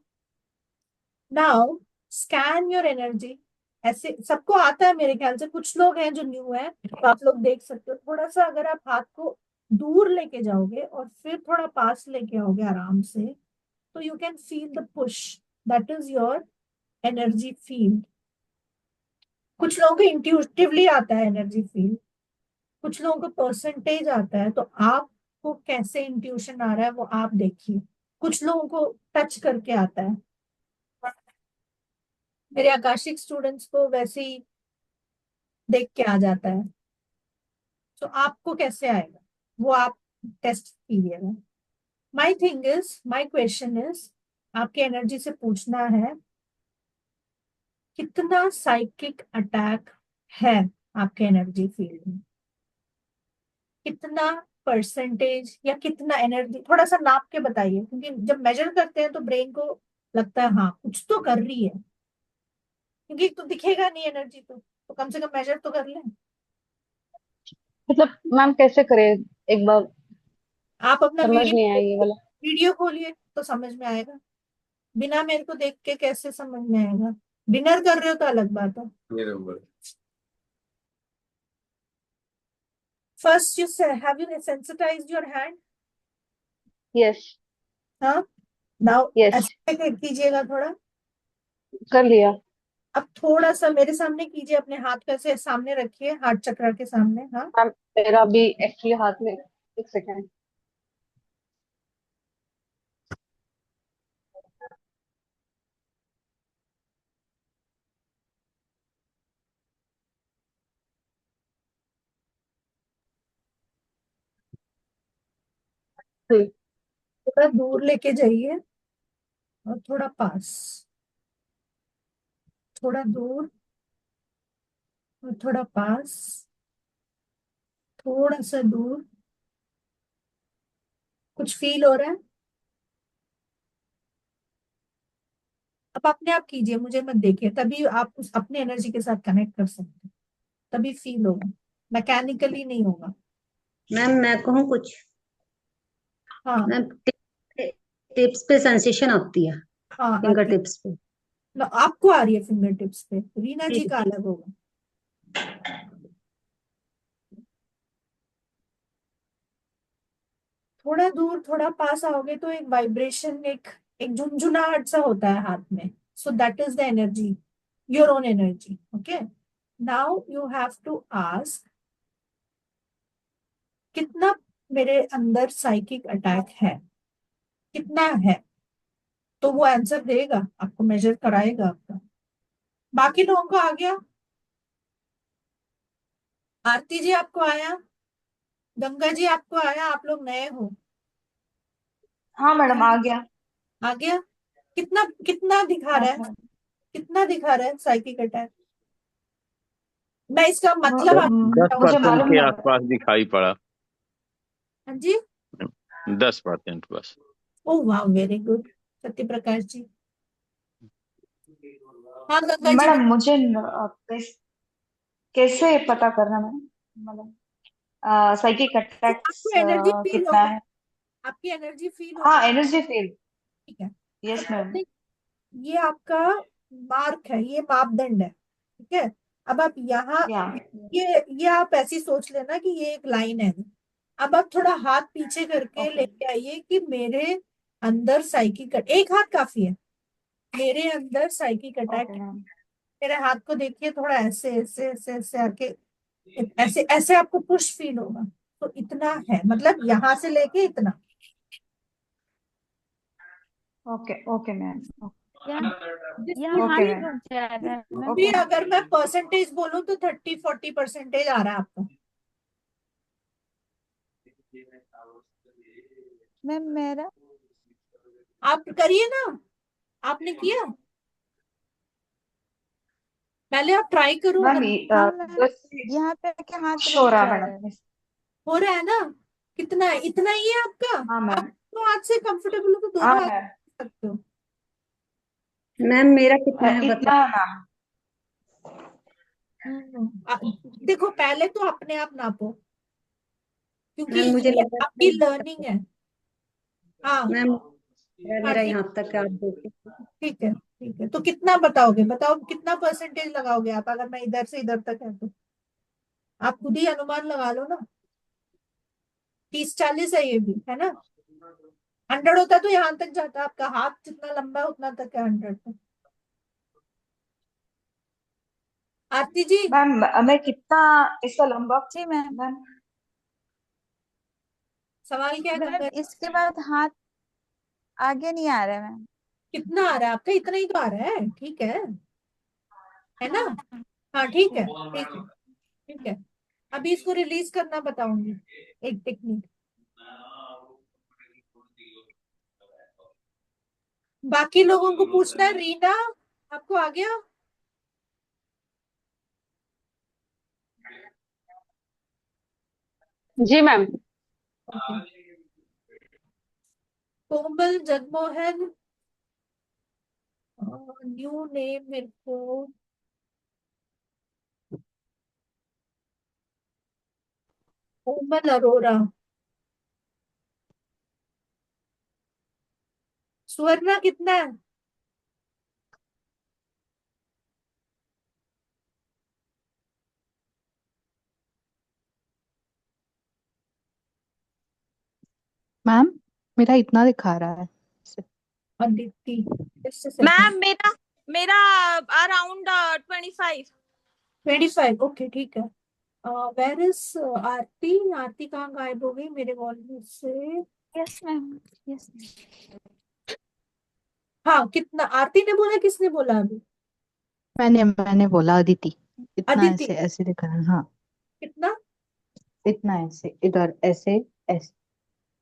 Now scan your energy. ऐसे सबको आता है मेरे ख्याल से, कुछ लोग हैं जो न्यू है, तो आप लोग देख सकते हो। थोड़ा सा अगर आप हाथ को दूर लेके जाओगे और फिर थोड़ा पास लेके आओगे आराम से, तो you can feel the push, that is your energy field. कुछ लोगों को इंट्यूटिवली आता है एनर्जी फील्ड, कुछ लोगों को परसेंटेज आता है। तो आपको कैसे इंट्यूशन आ रहा है वो आप देखिए। कुछ लोगों को टच करके आता है, मेरे आकाशिक स्टूडेंट्स को वैसे ही देख के आ जाता है। तो आपको कैसे आएगा वो आप टेस्ट कीजिएगा। My thing is, my question is, आपकी एनर्जी से पूछना है कितना साइकिक अटैक है आपके एनर्जी फील्ड में, कितना परसेंटेज या कितना एनर्जी, थोड़ा सा नाप के बताइए। क्योंकि जब मेजर करते हैं तो ब्रेन को लगता है हाँ कुछ तो कर रही है, क्योंकि तो दिखेगा नहीं एनर्जी, तो कम से कम मेजर तो कर लें। मतलब मैम कैसे करें, एक बार आप अपना समझ नहीं वीडियो आई ये वाला। वीडियो खोलिए तो समझ में आएगा, बिना मेरे को देख के कैसे समझ में आएगा? डिनर कर रहे हो तो अलग बात है। फर्स्ट यू से have you sensitized your hand? Yes हाँ, नाउ यस ऐसे कीजिएगा थोड़ा। कर लिया। अब थोड़ा सा मेरे सामने कीजिए, अपने हाथ को ऐसे सामने रखिए, हाथ चक्र के सामने। हाँ, मैम मेरा भी एक्चुअली हाथ में, एक सेकेंड। ठीक। थोड़ा दूर लेके जाइए और थोड़ा पास, थोड़ा दूर और थोड़ा पास, थोड़ा सा दूर। कुछ फील हो रहा है? अब अपने आप कीजिए, मुझे मत देखिए, तभी आप उस अपने एनर्जी के साथ कनेक्ट कर सकते हैं, तभी फील होगा, मैकेनिकली नहीं होगा। मैम मैं कहूँ कुछ? हाँ मैम टिप्स पे सेंसेशन आती है, हाँ फिंगर आती टिप्स पे। है। आपको आ रही है फिंगर टिप्स पे, रीना जी जी का अलग होगा। थोड़ा दूर थोड़ा पास आओगे तो एक वाइब्रेशन, एक एक झुंझुनाहट सा होता है हाथ में। So that is the energy, your own energy. Okay, now you have to ask कितना मेरे अंदर साइकिक अटैक है, कितना है। तो वो आंसर देगा आपको, मेजर कराएगा आपका। बाकी लोगों को आ गया? आरती जी आपको आया? गंगा जी आपको आया? आप लोग नए हो। हाँ मैडम आ गया। आ गया? कितना कितना दिखा हाँ रहा है, हाँ। कितना दिखा रहा है साइकिक अटैक? मैं इसका मतलब आपको दस बताऊं? मुझे परसेंट मालूम के नहीं। आसपास दिखाई पड़ा। हाँ जी। 10% बस। ओ वाह, वेरी गुड सत्य प्रकाश जी। हाँ गंगा जी मैडम बताइए। मुझे कैसे पता करना मैम, मतलब साइकिक अटैक्स आपको एनर्जी फील कितना होगा, है? आपकी एनर्जी फील हाँ, होगी। Energy field. ठीक है, यस मैम। ये आपका मार्क है, ये मापदंड है, ठीक है। अब आप यहाँ, या ये आप ऐसी सोच लेना कि ये एक लाइन है। अब आप थोड़ा हाथ पीछे करके ओके लेके आइए कि मेरे अंदर साइकिक, एक हाथ काफी है, मेरे अंदर साइकिक ओके अटैक। मैम। मेरे हाथ को देखिए, थोड़ा ऐसे ऐसे ऐसे ऐसे आके, ऐसे ऐसे आपको पुश फील होगा। तो इतना है, मतलब यहाँ से लेके इतना। Okay okay ma'am. यहाँ जिसमें हाथ ओके भी मैम। रुक जा रहा है जिसमें मैम। भी अगर मैं परसेंटेज बोलूँ तो 30-40% आ रहा है आपका। मैम मेरा आप करिए ना, आपने किया, पहले आप ट्राई करो मैम अगर हाँ मैम, इधर से यहाँ पे क्या हाथ push रुक हो रहा जा है रहा है। मैडम। हो रहा है ना। कितना है, इतना ही है आपका। हाँ आप मैम। तो हाथ से कंफर्टेबल हो तो हाँ दोनों हाथ मैम। कर सकते हो। मैम मेरा कितना है इतना बताओ। है मैम। देखो पहले तो अपने आप नापो, क्योंकि मैम मुझे ये लग रहा आपकी है, लर्निंग है। हाँ मैम मेरा हाँ मेरा ठीक, यहाँ तक है, आप देखिए। ठीक है ठीक है। तो कितना बताओगे, बताओ कितना परसेंटेज लगाओगे आप, अगर मैं इधर से इधर तक है तो आप खुद ही अनुमान लगा लो ना। 30-40 है ये भी, है ना। 100 होता तो यहाँ तक जाता, आपका हाथ जितना लंबा है उतना तक है 100 तक। आरती जी, मैम मैं कितना इसका लंबा जी मैम। मैम? सवाल क्या है मैम गंगा? इसके बाद हाथ आगे नहीं आ रहा है मैम। कितना आ रहा है आपका, इतना ही तो आ रहा है, ठीक है ना। हाँ हाँ ठीक है ठीक है ठीक है। अभी इसको रिलीज करना बताऊंगी, एक टेक्निक। बाकी लोगों को पूछना है। रीना, आपको आ गया? जी मैम। ओके। कोमल, जगमोहन, न्यू नेम मेरे को, कोमल अरोरा, स्वर्णा कितना है? मैम मेरा इतना दिखा रहा है। Aditi, just a second। Ma'am मेरा मेरा अराउंड 25। 25, ओके ठीक है। वेर इज आरती? आरती कहाँ गायब हो गई मेरे वॉल्यूम से? Yes ma'am. यस हाँ, कितना आरती ने बोला, किसने बोला अभी? मैंने बोला अदिति। इतना अदिति, ऐसे ऐसे दिखा रहा है, हाँ। कितना? इतना ऐसे, इधर ऐसे, ऐसे,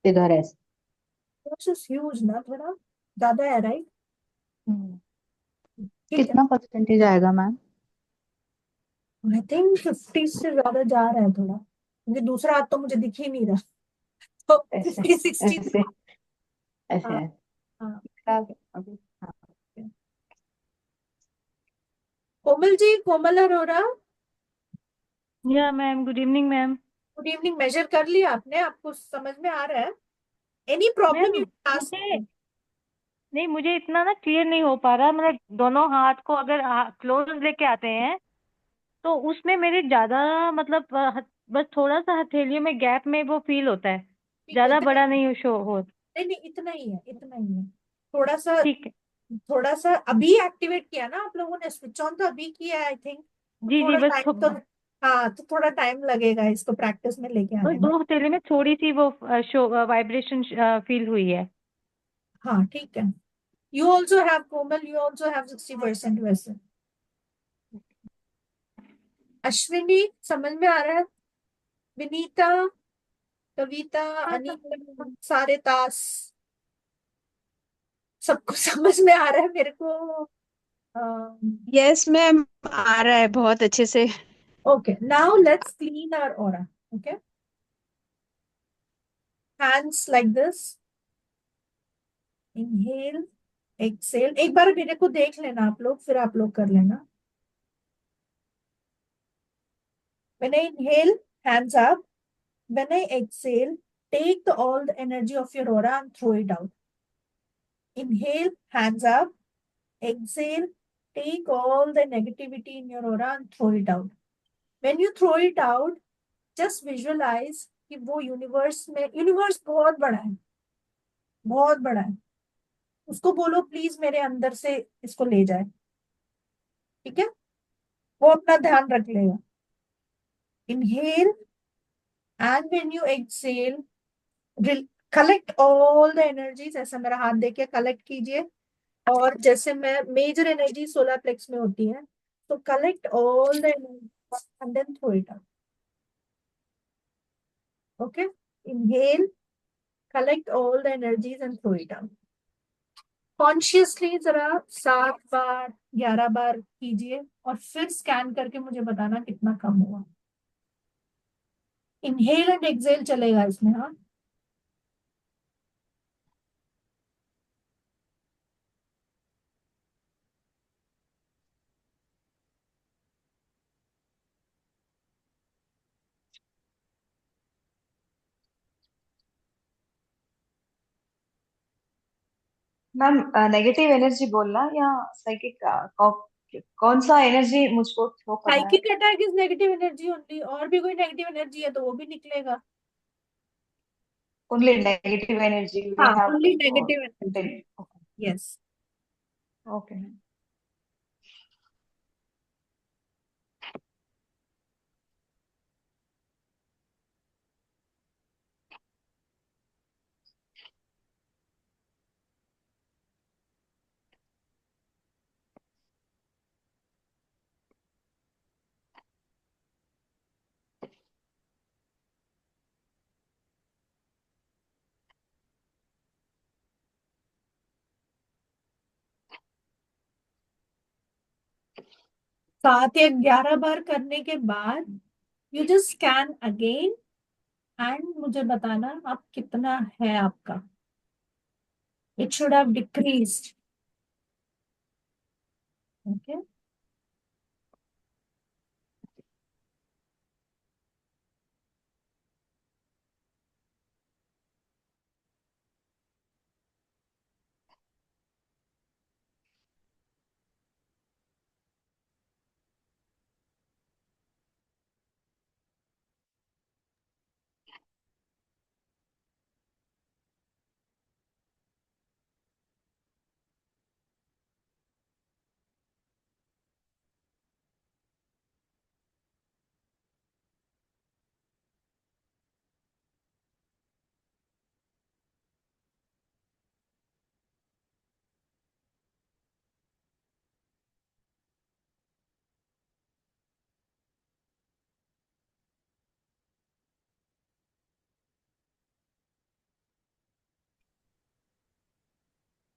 इधर ऐसे। ह्यूज ना, थोड़ा ज्यादा है, राइट? हम्म, ठीक है। कितना परसेंटेज आएगा मैम? आई थिंक 50 से ज्यादा जा रहा है थोड़ा, क्योंकि दूसरा हाथ तो मुझे दिख ही नहीं रहा। तो ऐसे 50-60। ऐसे ऐसे हाँ ऐसे। हाँ आ ठीक गया अभी, हाँ। है। कोमल जी, कोमल अरोरा, या ma'am, good evening ma'am. Good evening. Measure कर लिया आपने, आपको समझ में आ रहा है? Any problem ma'am you ask मुझे मी। नहीं, मुझे इतना ना क्लियर नहीं हो पा रहा। मतलब दोनों हाथ को अगर क्लोज लेके आते हैं तो उसमें मेरे ज्यादा मतलब बस थोड़ा सा हथेलियों में गैप में वो फील होता है। ठीक है, ज्यादा इतना ही, बड़ा नहीं शो हो। नहीं नहीं, इतना ही है, इतना ही है। थोड़ा सा, ठीक है। थोड़ा सा अभी एक्टिवेट किया ना आप लोगों ने, स्विच ऑन तो अभी किया है आई थिंक। तो जी जी, थोड़ा बस टाइम तो, हाँ तो थोड़ा टाइम लगेगा इसको प्रैक्टिस में लेके बस आने में। दो हथेली में थोड़ी सी वो शो वाइब्रेशन फील हुई है। हाँ ठीक है। You also have, Komal you also have 60% वैसे। अश्विनी, समझ में आ रहा है? विनीता, कविता, हाँ अनीता, सारे तास, सबको समझ में आ रहा है मेरे को। यस मैम, आ रहा है बहुत अच्छे से। Okay, now let's clean our aura. Okay, hands like this, inhale, exhale, एक बार मेरे को देख लेना आप लोग, फिर आप लोग कर लेना. When I inhale, hands up. When I exhale, take all the energy of your aura and throw it out. Inhale, hands up. Exhale, take all the negativity in your aura and throw it out. When you throw it out, just visualize कि वो universe में, universe बहुत बड़ा है, बहुत बड़ा है, उसको बोलो प्लीज मेरे अंदर से इसको ले जाए. ठीक है, वो अपना ध्यान रख लेगा. Inhale, and when you exhale, collect all the energies. ऐसा मेरा हाथ देखिए, कलेक्ट कीजिए. और जैसे मैं मेजर एनर्जी सोलर प्लेक्स में होती है, तो collect all the energy and then throw it out. Okay, inhale, collect all the energies and throw it out. Consciously जरा 7 बार 11 बार कीजिए और फिर स्कैन करके मुझे बताना कितना कम हुआ. इनहेल एंड एक्सेल चलेगा इसमें. हाँ, मैम नेगेटिव एनर्जी बोलना या साइकिक, कौन सा एनर्जी मुझको थ्रो करना है? Psychic attack is negative energy only. और भी कोई नेगेटिव एनर्जी है तो वो भी निकलेगा. ओनली नेगेटिव एनर्जी वी हाँ, have only to negative energy. contain. Yes. Okay ma'am. सात या 11 बार करने के बाद you just scan again and मुझे बताना अब कितना है आपका. It should have decreased. Okay,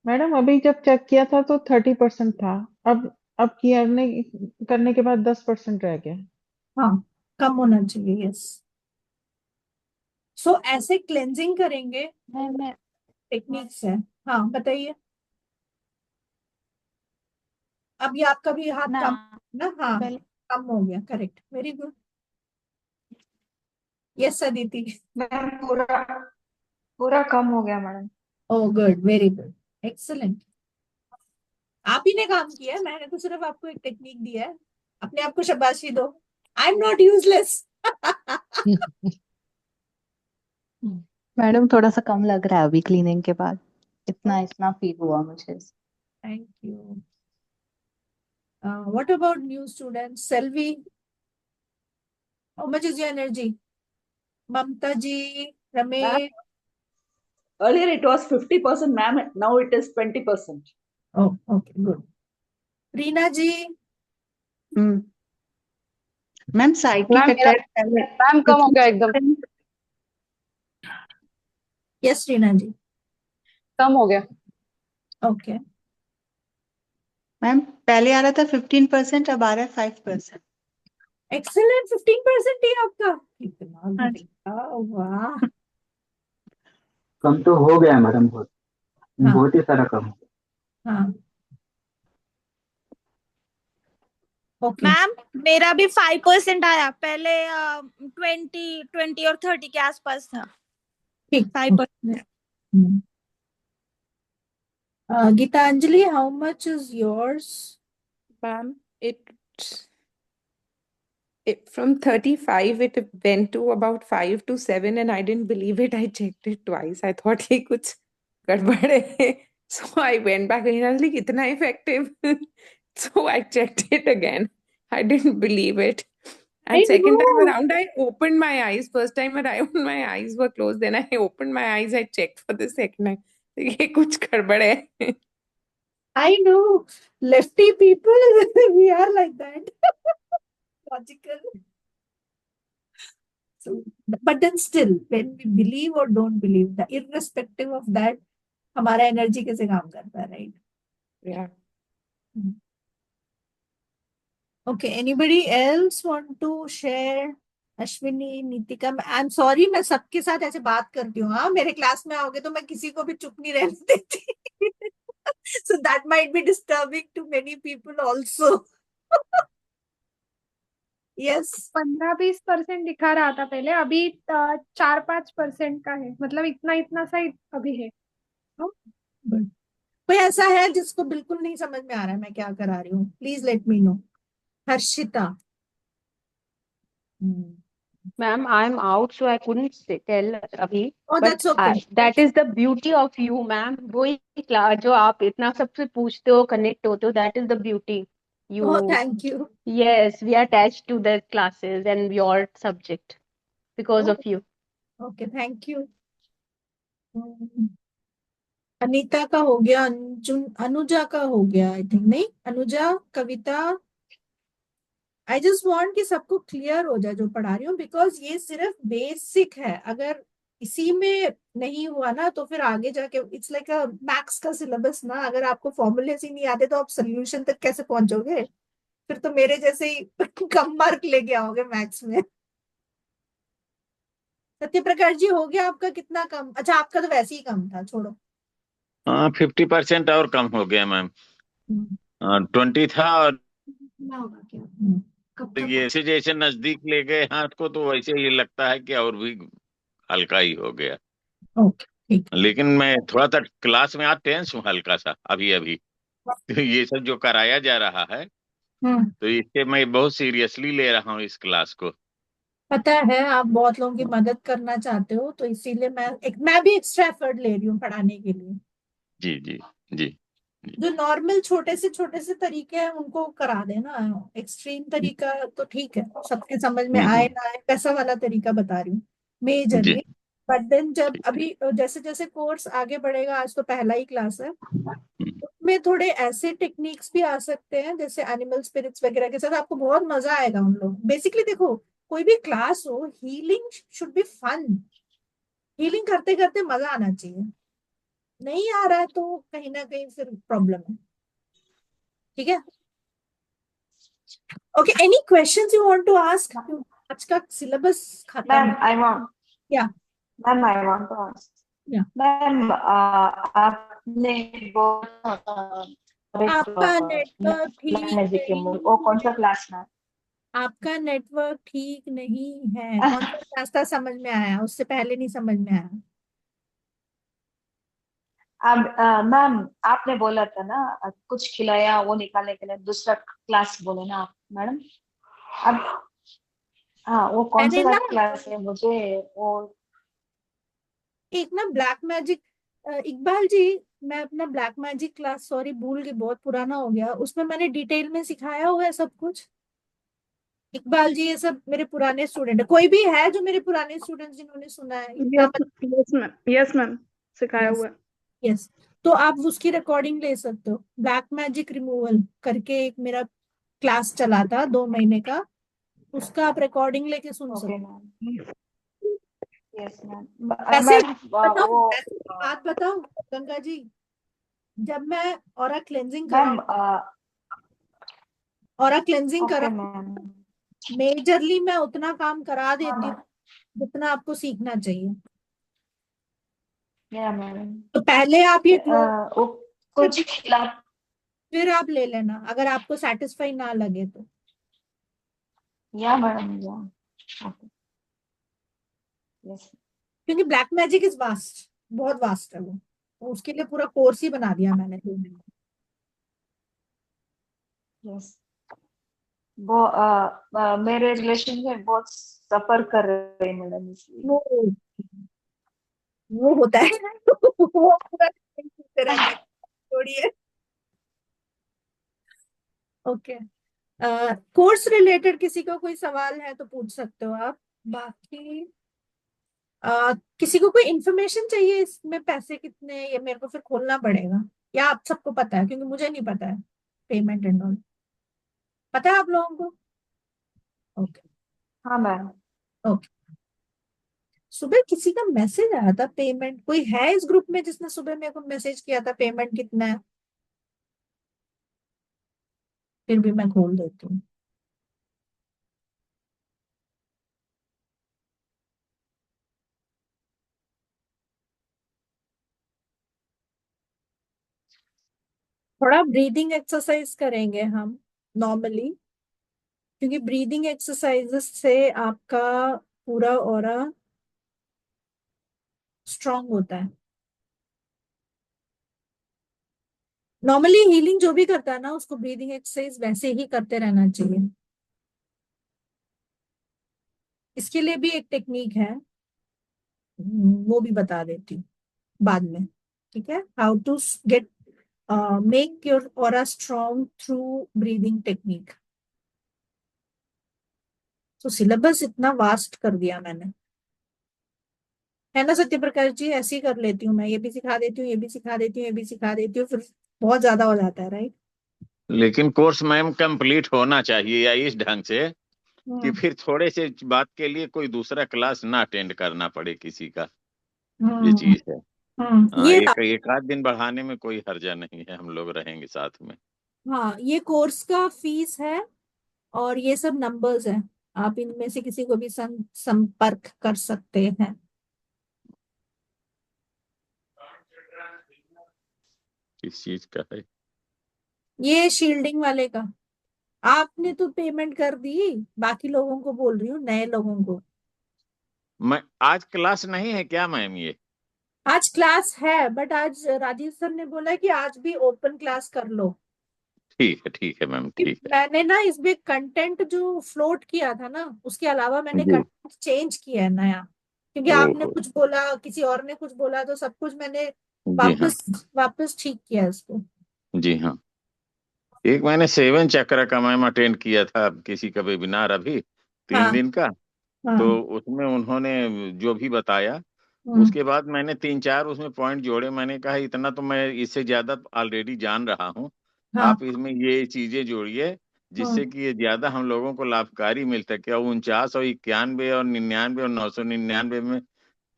madam अभी जब चेक किया था तो 30% था। अब करने करने के बाद 10% रह गया। हाँ, कम होना चाहिए. यस. सो ऐसे क्लेंजिंग करेंगे, मैं टेक्निक्स है. हाँ, बताइए. अब ये आपका भी हाथ ना कम ना. हाँ, पहले कम हो गया. Correct, very good. Yes Aditi. Ma'am पूरा पूरा कम हो गया मैडम. ओ गुड, वेरी गुड, एक्सलेंट. आप ही ने काम किया है, मैंने तो सिर्फ आपको एक टेक्निक दिया है. अपने आप को शाबाशी दो. आई एम नॉट यूजलेस. मैडम थोड़ा सा कम लग रहा है अभी क्लीनिंग के बाद, इतना इतना फील हुआ मुझे. Thank you. What about new students? Selvi, how much is your energy? Mamta ji, Ma'am, Ramesh. earlier it was 50%, ma'am. Now it is 20%. Oh, okay, good. Reena ji. Ma'am psychic ma'am attack ma'am कम हो गया एकदम, Yes, Reena ji. कम हो गया. Okay. Ma'am पहले आ रहा था 15%, अब आ रहा है 5%. Excellent. 15% ही आपका. कितना हाँ जी. बढ़िया. वाह. कम तो हो गया मैडम, बहुत हाँ, बहुत ही सारा कम. हाँ ओके मैम मेरा भी 5% आया, पहले 20 और 30 के आसपास था। ठीक 5%। Gitanjali, how much is yours? Ma'am, it from 35 it went to about 5 to 7 and I didn't believe it. I checked it twice. I thought ये कुछ गड़बड़ है. So I went back and I was like, इतना effective. So I checked it again. I didn't believe it. And I second time know. around, I opened my eyes. First time around, my eyes were closed. Then I opened my eyes. I checked for the second time. ये कुछ गड़बड़ है. I know. Lefty people, we are like that. Logical. So, but then still, when we believe or don't believe, that irrespective of that, हमारा energy कैसे काम करता है, right? Yeah. Okay, anybody else want to share? Ashwini, Nitika, I am sorry, मैं सबके साथ ऐसे बात करती हूँ. हाँ, मेरे क्लास में आओगे तो मैं किसी को भी चुप नहीं रहने देती. So that might be disturbing to many people also. Yes. 15-20% दिखा रहा था पहले, अभी 4-5% का है, मतलब इतना इतना सा अभी है. Good. कोई ऐसा है जिसको बिल्कुल नहीं समझ में आ रहा है मैं क्या करा रही हूँ? Please let me know. Harshita. Ma'am, I'm out, so I couldn't tell Abhi. Oh, But that's okay. that is the beauty of you, ma'am. वही जो आप इतना सबसे पूछते हो, connect होते हो, that is the beauty. You. Oh, thank you. Yes, we are attached to the classes and your subject because of you. Okay, thank you. Anita का हो गया, अनुजा का हो गया, आई थिंक. नहीं, अनुजा, कविता. आई जस्ट वांट कि सबको क्लियर हो जाए जो पढ़ा रही हूँ, बिकॉज ये सिर्फ बेसिक है. अगर इसी में नहीं हुआ ना तो फिर आगे जाके इट्स लाइक अ मैथ्स का सिलेबस ना. अगर आपको फॉर्मूलेस ही नहीं आते तो आप सोल्यूशन तक कैसे पहुंचोगे? फिर तो मेरे जैसे ही कम मार्क लेके आओगे मैथ्स में. सत्य प्रकाश जी, हो गया आपका? कितना कम? अच्छा, आपका तो वैसे ही कम था, छोड़ो. हाँ 50% और कम हो गया मैम. 20 था और कितना होगा क्या? ये जैसे जैसे नजदीक ले गए हाथ को तो वैसे ये लगता है कि और भी हल्का ही हो गया. ओके. लेकिन मैं थोड़ा सा क्लास में आज टेंस हूँ हल्का सा अभी अभी. तो ये सब जो कराया जा रहा है तो इससे मैं बहुत सीरियसली ले रहा हूँ इस क्लास को. पता है आप बहुत लोगों की मदद करना चाहते हो, तो इसीलिए मैं भी एक्स्ट्रा एफर्ट ले रही हूँ पढ़ाने के लिए. जी जी जी. जो नॉर्मल छोटे से तरीके हैं उनको करा देना. एक्सट्रीम तरीका तो ठीक है, सबके समझ में आए ना आए, पैसा वाला तरीका बता रही हूँ मेजरली. बट देन जब अभी जैसे जैसे कोर्स आगे बढ़ेगा, आज तो पहला ही क्लास है, उसमें थोड़े ऐसे टेक्निक्स भी आ सकते हैं जैसे एनिमल स्पिरिट्स वगैरह के साथ. आपको बहुत मजा आएगा उन लोग. बेसिकली देखो, कोई भी क्लास हो, healing should be fun. Healing करते करते मजा आना चाहिए. नहीं आ रहा है तो कहीं ना कहीं फिर प्रॉब्लम है. ठीक है. Okay, any questions you want to ask? आज का सिलेबस खत्म. Ma'am I want. Yeah ma'am I want to ask. Yeah ma'am आपने आपका नेटवर्क ठीक वो कौन सा क्लास में? आपका नेटवर्क ठीक नहीं है. कौन सा क्लास था समझ में आया? उससे पहले नहीं समझ में आया. अब मैम आपने बोला था ना कुछ खिलाया वो निकालने के लिए, दूसरा क्लास बोले ना आप मैडम. अब हाँ, वो कौन सा क्लास है? मुझे वो एक ना ब्लैक मैजिक. इकबाल जी, मैं अपना ब्लैक मैजिक क्लास, सॉरी भूल गई, बहुत पुराना हो गया, उसमें मैंने डिटेल में सिखाया हुआ है सब कुछ. इकबाल जी, ये सब मेरे पुराने स्टूडेंट है. कोई भी है जो मेरे पुराने स्टूडेंट्स जिन्होंने सुना है? यस मैम, सिखाया हुआ है. यस. तो आप उसकी रिकॉर्डिंग ले सकते हो. ब्लैक मैजिक रिमूवल करके एक मेरा क्लास चला था 2 महीने का, उसका आप रिकॉर्डिंग लेके सुन सकते हो. Yes ma'am. वैसे बात बताओ गंगा जी, जब मैं ऑरा क्लेंजिंग करा मेजरली मैं उतना काम करा देती हूँ जितना आपको सीखना चाहिए. तो पहले आप ये कुछ खिला फिर आप ले लेना अगर आपको सेटिस्फाई ना लगे तो। या मैडम या ओके यस क्योंकि ब्लैक मैजिक इज वास्ट, बहुत वास्ट है वो, तो उसके लिए पूरा कोर्स ही बना दिया मैंने 2 महीने में। यस वो मेरे रिलेशन में बहुत सफर कर रहे हैं मैडम इसलिए वो होता है वो पूरा थोड़ी है। ओके, कोर्स रिलेटेड किसी को कोई सवाल है तो पूछ सकते हो आप। बाकी किसी को कोई इंफॉर्मेशन चाहिए इसमें पैसे कितने, ये मेरे को फिर खोलना पड़ेगा या आप सबको पता है? क्योंकि मुझे नहीं पता है पेमेंट एंड ऑल, पता है आप लोगों को? ओके हाँ मैम ओके। सुबह किसी का मैसेज आया था पेमेंट, कोई है इस ग्रुप में जिसने सुबह मेरे को मैसेज किया था पेमेंट कितना है? फिर भी मैं खोल देती हूँ। थोड़ा ब्रीदिंग एक्सरसाइज करेंगे हम नॉर्मली, क्योंकि ब्रीदिंग एक्सरसाइजेस से आपका पूरा ऑरा स्ट्रांग होता है। नॉर्मली हीलिंग जो भी करता है ना उसको ब्रीदिंग एक्सरसाइज वैसे ही करते रहना चाहिए। इसके लिए भी एक टेक्निक है, वो भी बता देती हूँ बाद में, ठीक है? How to get make your aura strong through breathing technique. तो सिलेबस इतना वास्ट कर दिया मैंने, है ना सत्य प्रकाश जी? ऐसे ही कर लेती हूँ मैं, ये भी सिखा देती हूँ, ये भी सिखा देती हूँ, ये भी सिखा देती हूँ, फिर बहुत ज्यादा हो जाता है, राइट? लेकिन कोर्स मैम कंप्लीट होना चाहिए या इस ढंग से कि फिर थोड़े से बात के लिए कोई दूसरा क्लास ना अटेंड करना पड़े किसी का, ये चीज है। हाँ, ये एक आध दिन बढ़ाने में कोई हर्जा नहीं है, हम लोग रहेंगे साथ में। हाँ, ये कोर्स का फीस है और ये सब नंबर्स हैं, आप इनमें से किसी को भी संपर्क कर सकते हैं। किस चीज का है? ये शील्डिंग वाले का आपने तो पेमेंट कर दी, बाकी लोगों को बोल रही हूँ, नए लोगों को। मैं आज क्लास नहीं है क्या मैम? ये आज क्लास है बट आज राजीव सर ने बोला कि आज भी ओपन क्लास कर लो। ठीक है मैम, ठीक है। मैंने ना इसमें कंटेंट जो फ्लोट किया था ना उसके अलावा मैंने जी कंटेंट चेंज किया है नया, क्योंकि आपने ओहो कुछ बोला, किसी और ने कुछ बोला, तो सब कुछ मैंने जी हाँ वापस ठीक किया इसको। जी हाँ। एक मैंने 7 चक्र का मैम अटेंड किया था किसी का वेबिनार अभी 3 दिन का, तो हाँ उसमें उन्होंने जो भी बताया हम्म, उसके बाद मैंने 3-4 उसमें पॉइंट जोड़े। मैंने कहा इतना तो मैं इससे ज्यादा ऑलरेडी जान रहा हूँ, हाँ आप इसमें ये चीजें जोड़िए जिससे हम्म, कि ये ज्यादा हम लोगों को लाभकारी मिल सके। और 49 और 91 और 99 और 999 में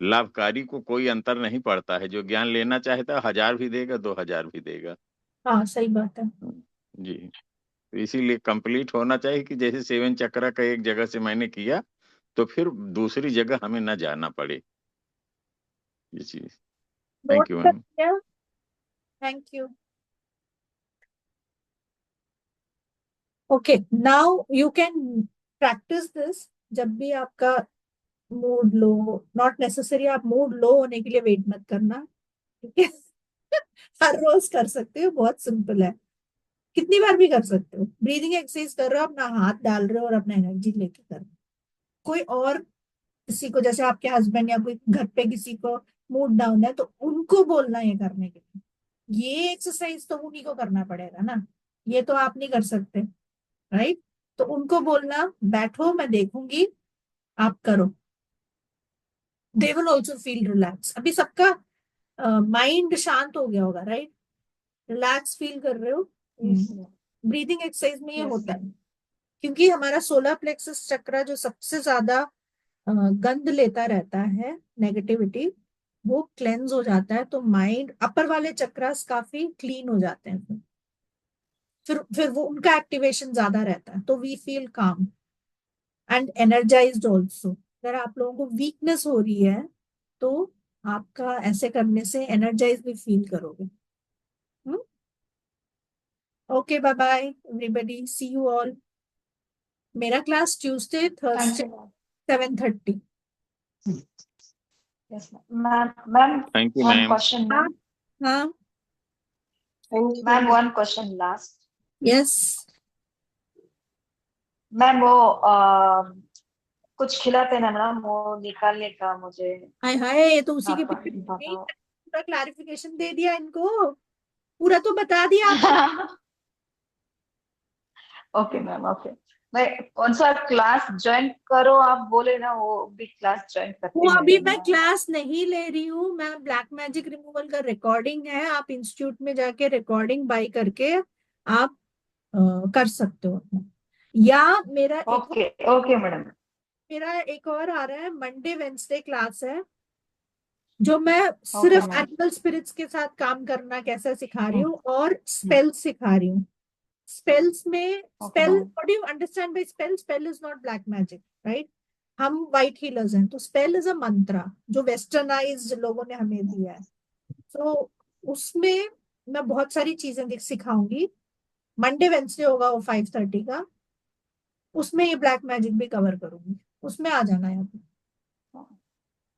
लाभकारी को कोई अंतर नहीं पड़ता है। जो ज्ञान लेना चाहता है 1000 भी देगा, 2000 भी देगा। हाँ सही बात है। जी, तो इसीलिए कंप्लीट होना चाहिए कि जैसे 7 चक्र का एक जगह से मैंने किया तो फिर दूसरी जगह हमें न जाना पड़े, ये चीज। नोट थैंक यू कर मैम। लिया, thank you. Okay, now you can practice this जब भी आपका मूड लो, नॉट नेसेसरी आप मूड लो होने के लिए वेट मत करना, ठीक है? हर रोज कर सकते हो, बहुत सिंपल है, कितनी बार भी कर सकते हो। ब्रीदिंग एक्सरसाइज कर रहे हो, अपना हाथ डाल रहे हो और अपना एनर्जी लेके कर रहे हो। कोई और किसी को, जैसे आपके हस्बैंड या कोई घर पे किसी को मूड डाउन है तो उनको बोलना ये करने के लिए, ये एक्सरसाइज तो उन्हीं को करना पड़ेगा ना, ये तो आप नहीं कर सकते, राइट? तो उनको बोलना बैठो मैं देखूंगी, आप करो, they will also feel relax. अभी सबका माइंड शांत हो गया होगा, राइट? रिलैक्स फील कर रहे हो। यस ब्रीदिंग एक्सरसाइज में ये यस होता है, क्योंकि हमारा सोलर प्लेक्सस चक्र जो सबसे ज्यादा गंद लेता रहता है, नेगेटिविटी, वो क्लेंज हो जाता है, तो माइंड अपर वाले चक्रास काफी क्लीन हो जाते हैं। फिर वो उनका एक्टिवेशन ज्यादा रहता है, तो we feel calm and energized also. अगर आप लोगों को वीकनेस हो रही है तो आपका ऐसे करने से एनर्जाइज भी फील करोगे। Okay, bye bye everybody, see you all. मेरा class Tuesday thank Thursday you 7:30। Yes ma'am. Ma'am thank you one ma'am. Question हाँ मैम। हाँ ma'am one question last. Yes. Ma'am वो कुछ खिलाते ना मैडम, वो निकालने का मुझे हाय हाय, ये तो उसी के आप पीछे बताओ। पूरा क्लैरिफिकेशन दे दिया इनको, पूरा तो बता दिया आपने। Okay ma'am okay. मैं कौन सा क्लास ज्वाइन करो आप बोले ना, वो भी क्लास ज्वाइन करती वो हूँ अभी मैडम मैं मैं। क्लास नहीं ले रही हूँ, मैं ब्लैक मैजिक रिमूवल का रिकॉर्डिंग है, आप इंस्टीट्यूट में जाके रिकॉर्डिंग बाय करके आप कर सकते हो अपना। या ओके ओके मैडम। मेरा एक और आ रहा है, मंडे वेंसडे क्लास है, जो मैं ओके सिर्फ मैम। एनिमल स्पिरिट्स के साथ काम करना कैसे सिखा रही हूँ और स्पेल्स सिखा रही हूँ। स्पेल्स में okay spell, ma'am. What do you understand bye spell? Spell is not black magic, right? हम वाइट हीलर्स हैं, तो स्पेल इज अ मंत्रा जो वेस्टर्नाइज्ड लोगों ने हमें दिया है। तो उसमें मैं बहुत सारी चीजें सिखाऊंगी। मंडे वेंसडे होगा वो 5:30 का, उसमें ये ब्लैक मैजिक भी कवर करूंगी, उसमें आ जाना यहाँ पे।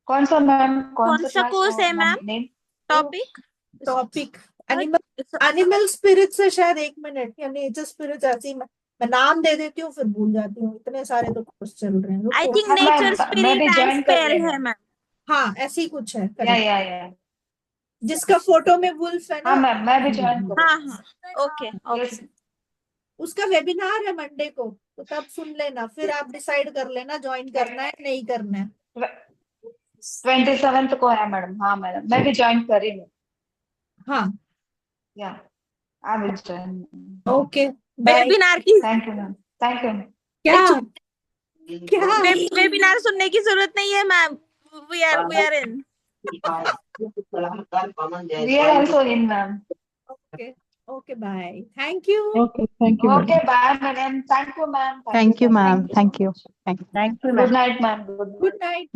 कौन सा मैम, कौन कौन सा सा क्लास कोर्स है ma'am? Name? Topic? Topic animal spirit से शायद 1 मिनट, या नेचर स्पिरिट, ऐसे ही मैं नाम दे देती हूँ फिर भूल जाती हूँ, इतने सारे तो कोर्स चल रहे हैं। आई रुको, थिंक हाँ नेचर मैम मैं स्पिरिट भी एंड ज्वाइन कर स्पेल रही है हूँ। मैम। हाँ ऐसी कुछ है, या करेक्ट। जिसका फोटो में वुल्फ है ना, हाँ मैम मैं भी ज्वाइन कर हाँ रही हाँ ओके हूँ। ओके। यस। उसका वेबिनार है मंडे को, तो तब सुन लेना, फिर आप डिसाइड कर लेना ज्वाइन करना है नहीं करना है। 27 को है मैडम। हाँ मैडम मैं भी ज्वाइन कर रही हूँ। हाँ yeah I will join. Okay bye. Webinar की thank you ma'am. Thank you. क्या क्या वेबिनार सुनने की जरूरत नहीं है ma'am, we are in. We are also in ma'am. Okay okay bye, thank you. Okay, thank you okay madam. Bye madam. Thank you ma'am. Thank you, ma'am. ma'am. Thank you. Thank you. Thank you. Thank you, good ma'am. Night ma'am. Good good night.